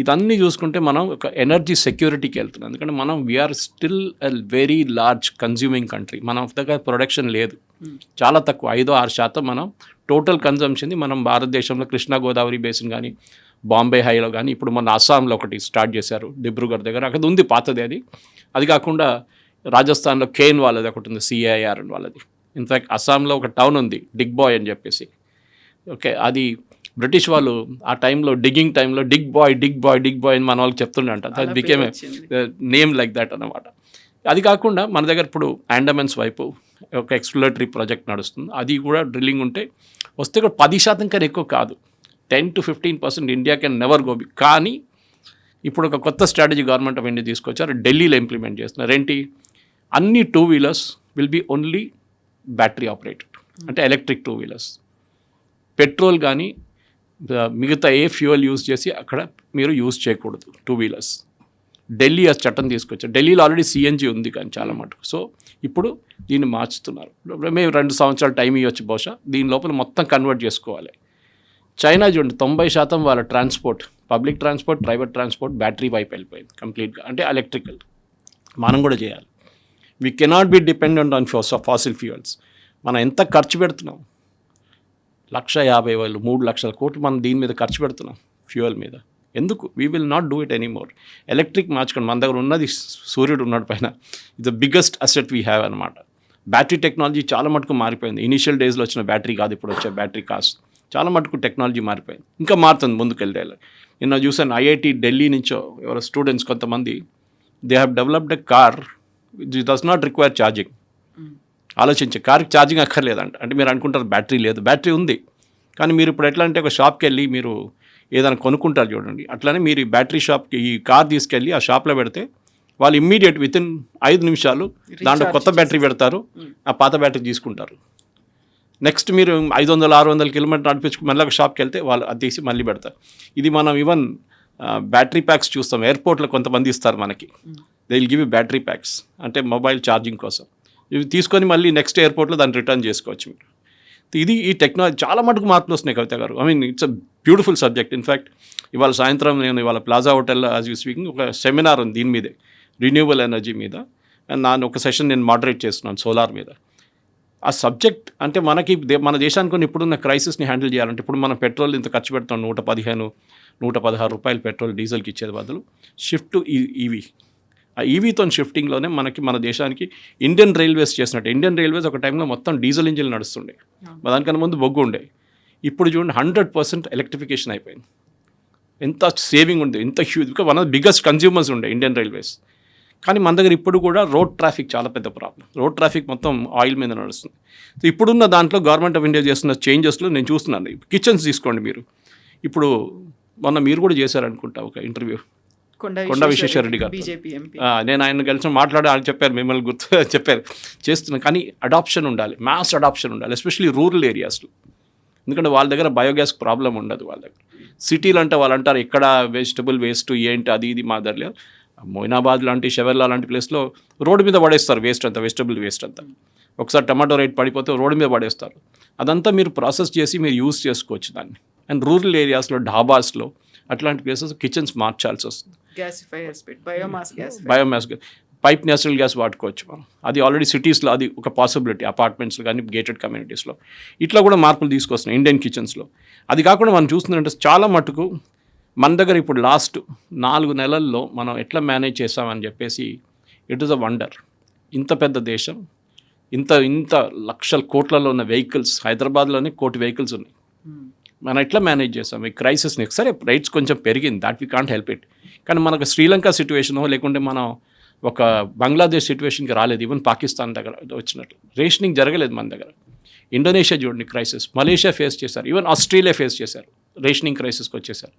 ఇదన్నీ చూసుకుంటే మనం ఒక ఎనర్జీ సెక్యూరిటీకి వెళ్తున్నాం. ఎందుకంటే మనం we're still a very large consuming country. మన దగ్గర ప్రొడక్షన్ లేదు, చాలా తక్కువ, 5-6% మనం టోటల్ కన్జంప్షన్ది మనం భారతదేశంలో కృష్ణా గోదావరి బేసిన్ కానీ, బాంబే హైలో కానీ, ఇప్పుడు మన అస్సాంలో ఒకటి స్టార్ట్ చేశారు డిబ్రూగఢ్ దగ్గర, అక్కడ ఉంది పాతది అది. అది కాకుండా రాజస్థాన్లో కేన్ వాళ్ళది ఒకటి ఉంది, సిఐఆర్ అని వాళ్ళది. ఇన్ఫ్యాక్ట్ అస్సాంలో ఒక టౌన్ ఉంది డిగ్ బాయ్ అని చెప్పేసి. ఓకే, అది బ్రిటిష్ వాళ్ళు ఆ టైంలో డిగ్గింగ్ టైంలో డిగ్ బాయ్ అని మన వాళ్ళకి చెప్తుండే అంట. That became name like that అన్నమాట. అది కాకుండా మన దగ్గర ఇప్పుడు అండమాన్స్ వైపు ఒక ఎక్స్ప్లోరేటరీ ప్రాజెక్ట్ నడుస్తుంది. అది కూడా డ్రిల్లింగ్ వస్తే కూడా 10% కన్నా ఎక్కువ కాదు, 10-15% India can never go be. కానీ ఇప్పుడు ఒక కొత్త స్ట్రాటజీ గవర్నమెంట్ ఆఫ్ ఇండియా తీసుకొచ్చారు, ఢిల్లీలో ఇంప్లిమెంట్ చేస్తున్నారు. ఏంటి, అన్ని 2 wheelers will be only battery operated, అంటే ఎలక్ట్రిక్ 2 వీలర్స్. పెట్రోల్ కానీ మిగతా ఏ ఫ్యూయల్ యూజ్ చేసి అక్కడ మీరు యూజ్ చేయకూడదు 2 వీలర్స్. ఢిల్లీ ఆ చట్టం తీసుకొచ్చారు. ఢిల్లీలో ఆల్రెడీ సిఎన్జి ఉంది కానీ చాలా మటుకు. సో ఇప్పుడు దీన్ని మార్చుతున్నారు. మేము 2 సంవత్సరాలు టైం ఇవ్వచ్చు బహుశా, దీని లోపల మొత్తం కన్వర్ట్ చేసుకోవాలి. చైనా చూడండి, 90% వాళ్ళ transport, public transport, private transport battery వైపు వెళ్ళిపోయింది కంప్లీట్గా, అంటే ఎలక్ట్రికల్. మనం కూడా చేయాలి. We cannot be dependent on fossil fuels. మనం ఎంత ఖర్చు పెడుతున్నాం, 1,50,000 3 లక్షల కోట్లు మనం దీని మీద ఖర్చు పెడుతున్నాం ఫ్యూయల్ మీద. ఎందుకు? We will not do it anymore. Electric మార్చుకోండి. మన దగ్గర ఉన్నది సూర్యుడు ఉన్నాడు పైన, ఇది the biggest asset we have అనమాట. బ్యాటరీ టెక్నాలజీ చాలా మటుకు మారిపోయింది. ఇనీషియల్ డేస్లో వచ్చిన బ్యాటరీ కాదు ఇప్పుడు వచ్చే బ్యాటరీ కాస్ట్. చాలా మటుకు టెక్నాలజీ మారిపోయింది, ఇంకా మారుతుంది ముందుకు వెళ్తే. నిన్న చూసాను ఐఐటి ఢిల్లీ నుంచో ఎవరో స్టూడెంట్స్ కొంతమంది, they have developed a car which does not require charging. ఆలోచించే, కార్కి ఛార్జింగ్ అక్కర్లేదంట. అంటే మీరు అనుకుంటారు బ్యాటరీ లేదు, బ్యాటరీ ఉంది. కానీ మీరు ఇప్పుడు ఎట్లా అంటే ఒక షాప్కి వెళ్ళి మీరు ఏదైనా కొనుక్కుంటారు చూడండి, అట్లానే మీరు ఈ బ్యాటరీ షాప్కి ఈ కార్ తీసుకెళ్ళి ఆ షాప్లో పెడితే వాళ్ళు ఇమ్మీడియట్ వితిన్ 5 నిమిషాలు దాంట్లో కొత్త బ్యాటరీ పెడతారు, ఆ పాత బ్యాటరీ తీసుకుంటారు. నెక్స్ట్ మీరు 500-600 కిలోమీటర్ నడిపించుకు మళ్ళీ ఒక షాప్కి వెళ్తే వాళ్ళు అది తీసి మళ్ళీ పెడతారు. ఇది మనం ఈవెన్ బ్యాటరీ ప్యాక్స్ చూస్తాం, ఎయిర్పోర్ట్లో కొంతమంది ఇస్తారు మనకి, they will give you battery packs, అంటే మొబైల్ ఛార్జింగ్ కోసం. ఇవి తీసుకొని మళ్ళీ నెక్స్ట్ ఎయిర్పోర్ట్లో దాన్ని రిటర్న్ చేసుకోవచ్చు మీరు. ఇది ఈ టెక్నాలజీ చాలా మటుకు మార్పులు వస్తున్నాయి కవిత గారు. I mean it's a beautiful subject. In fact ఇవాళ సాయంత్రం నేను ఇవాళ ప్లాజా హోటల్లో యాజ్ యూ స్పీకింగ్ ఒక సెమినార్ ఉంది దీని మీదే, రిన్యూవబుల్ ఎనర్జీ మీద. అండ్ ఒక సెషన్ నేను మోడరేట్ చేస్తున్నాను సోలార్ మీద. ఆ సబ్జెక్ట్ అంటే మనకి మన దేశానికి ఇప్పుడున్న క్రైసిస్ని హ్యాండిల్ చేయాలంటే ఇప్పుడు మనం పెట్రోల్ ఇంత ఖర్చు పెడతాం 116 రూపాయలు పెట్రోల్ డీజిల్కి ఇచ్చేది బదులు షిఫ్ట్ టు ఈవీ. ఆ ఈవీతో షిఫ్టింగ్లోనే మన దేశానికి ఇండియన్ రైల్వేస్ చేసినట్టు. ఇండియన్ రైల్వేస్ ఒక టైంలో మొత్తం డీజిల్ ఇంజిన్ నడుస్తుండే, దానికన్నా ముందు బొగ్గు ఉండే. ఇప్పుడు చూడండి 100% ఎలక్ట్రిఫికేషన్ అయిపోయింది. ఎంత సేవింగ్ ఉంది, ఎంత huge, one of the biggest consumers ఉండే ఇండియన్ రైల్వేస్. కానీ మన దగ్గర ఇప్పుడు కూడా రోడ్ ట్రాఫిక్ చాలా పెద్ద ప్రాబ్లం. రోడ్ ట్రాఫిక్ మొత్తం ఆయిల్ మీద నడుస్తుంది. సో ఇప్పుడున్న దాంట్లో గవర్నమెంట్ ఆఫ్ ఇండియా చేస్తున్న చేంజెస్లో నేను చూస్తున్నాను. కిచెన్స్ తీసుకోండి మీరు. ఇప్పుడు మొన్న మీరు కూడా చేశారనుకుంటా ఒక ఇంటర్వ్యూ కొండా విశ్వేశ్వరరెడ్డి గారు. నేను ఆయన కలిసి మాట్లాడి ఆయన చెప్పారు, మిమ్మల్ని గుర్తు చెప్పారు చేస్తున్నాను. కానీ అడాప్షన్ ఉండాలి, మాస్ అడాప్షన్ ఉండాలి, ఎస్పెషల్లీ రూరల్ ఏరియాస్లో. ఎందుకంటే వాళ్ళ దగ్గర బయోగ్యాస్ ప్రాబ్లం ఉండదు. వాళ్ళ దగ్గర సిటీలు అంటే వాళ్ళు అంటారు ఎక్కడ వెజిటబుల్ వేస్ట్ ఏంటి అది ఇది. మా దగ్గర లేదు. మొయినాబాద్ లాంటి షెవర్లా లాంటి ప్లేస్లో రోడ్డు మీద పడేస్తారు వేస్ట్ అంతా, వెజిటబుల్ వేస్ట్ అంతా. ఒకసారి టమాటో రేట్ పడిపోతే రోడ్డు మీద పడేస్తారు. అదంతా మీరు ప్రాసెస్ చేసి మీరు యూజ్ చేసుకోవచ్చు దాన్ని. అండ్ రూరల్ ఏరియాస్లో ఢాబాస్లో అట్లాంటి ప్లేసెస్ కిచెన్స్ మార్చాల్సి వస్తుంది. బయోమాస్ పైప్ నేచురల్ గ్యాస్ వాడుకోవచ్చు మనం. అది ఆల్రెడీ సిటీస్లో అది ఒక పాసిబిలిటీ, అపార్ట్మెంట్స్లో కానీ గేటెడ్ కమ్యూనిటీస్లో ఇట్లా కూడా మార్పులు తీసుకొస్తున్నాయి ఇండియన్ కిచెన్స్లో. అది కాకుండా మనం చూస్తుందంటే చాలా మటుకు మన దగ్గర ఇప్పుడు లాస్ట్ 4 నెలల్లో మనం ఎట్లా మేనేజ్ చేసామని చెప్పేసి ఇట్ ఈస్ అ వండర్. ఇంత పెద్ద దేశం, ఇంత లక్షల కోట్లలో ఉన్న వెహికల్స్, హైదరాబాద్లోనే 1 కోటి వెహికల్స్ ఉన్నాయి. మనం ఎట్లా మేనేజ్ చేస్తాం ఈ క్రైసిస్ని? సరే రైట్స్ కొంచెం పెరిగింది, that we can't help it. కానీ మనకు శ్రీలంక సిచ్యువేషనో లేకుంటే మనం ఒక బంగ్లాదేశ్ సిచ్యువేషన్కి రాలేదు. ఈవెన్ పాకిస్తాన్ దగ్గర వచ్చినట్లు రేషనింగ్ జరగలేదు మన దగ్గర. ఇండోనేషియా చూడండి క్రైసిస్, మలేషియా ఫేస్ చేశారు, ఈవెన్ ఆస్ట్రేలియా ఫేస్ చేశారు, రేషనింగ్ క్రైసిస్కి వచ్చేసారు.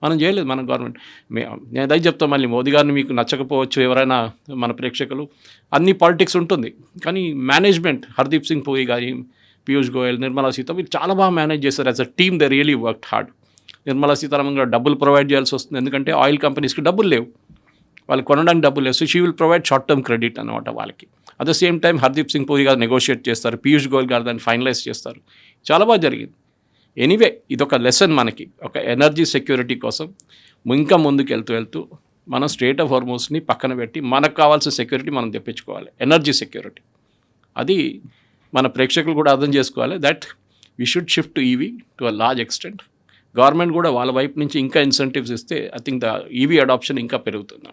మనం చేయలేదు మన గవర్నమెంట్. నేను అదే చెప్తాను, మళ్ళీ మోదీ గారిని మీకు నచ్చకపోవచ్చు ఎవరైనా మన ప్రేక్షకులు, అన్ని పాలిటిక్స్ ఉంటుంది. కానీ మేనేజ్మెంట్ హర్దీప్ సింగ్ పూరి గారి, పీయూష్ గోయల్, నిర్మలా సీతారామన్ వీళ్ళు చాలా బాగా మేనేజ్ చేస్తారు. As a team they really worked hard. Nirmala Sitharaman గారు డబ్బులు ప్రొవైడ్ చేయాల్సి వస్తుంది, ఎందుకంటే ఆయిల్ కంపెనీస్కి డబ్బులు లేవు, వాళ్ళు కొనడానికి డబ్బులు లేవు. So she will provide short term credit అనమాట వాళ్ళకి. At the same time Hardeep Singh puri గారు నెగోషియేట్ చేస్తారు, పీయూష్ గోయల్ గారు దాన్ని ఫైనలైజ్ చేస్తారు. చాలా బాగా జరిగింది. ఎనీవే ఇదొక లెసన్ మనకి, ఒక ఎనర్జీ సెక్యూరిటీ కోసం ఇంకా ముందుకు వెళ్తూ మనం స్ట్రేట్ ఆఫ్ హార్మోస్ని పక్కన పెట్టి మనకు కావాల్సిన సెక్యూరిటీ మనం తెప్పించుకోవాలి, ఎనర్జీ సెక్యూరిటీ. అది మన ప్రేక్షకులు కూడా అర్థం చేసుకోవాలి, that we should shift to EV to a large extent. Government కూడా వాళ్ళ వైపు నుంచి ఇంకా ఇన్సెంటివ్స్ ఇస్తే I think the EV adoption ఇంకా పెరుగుతుంది.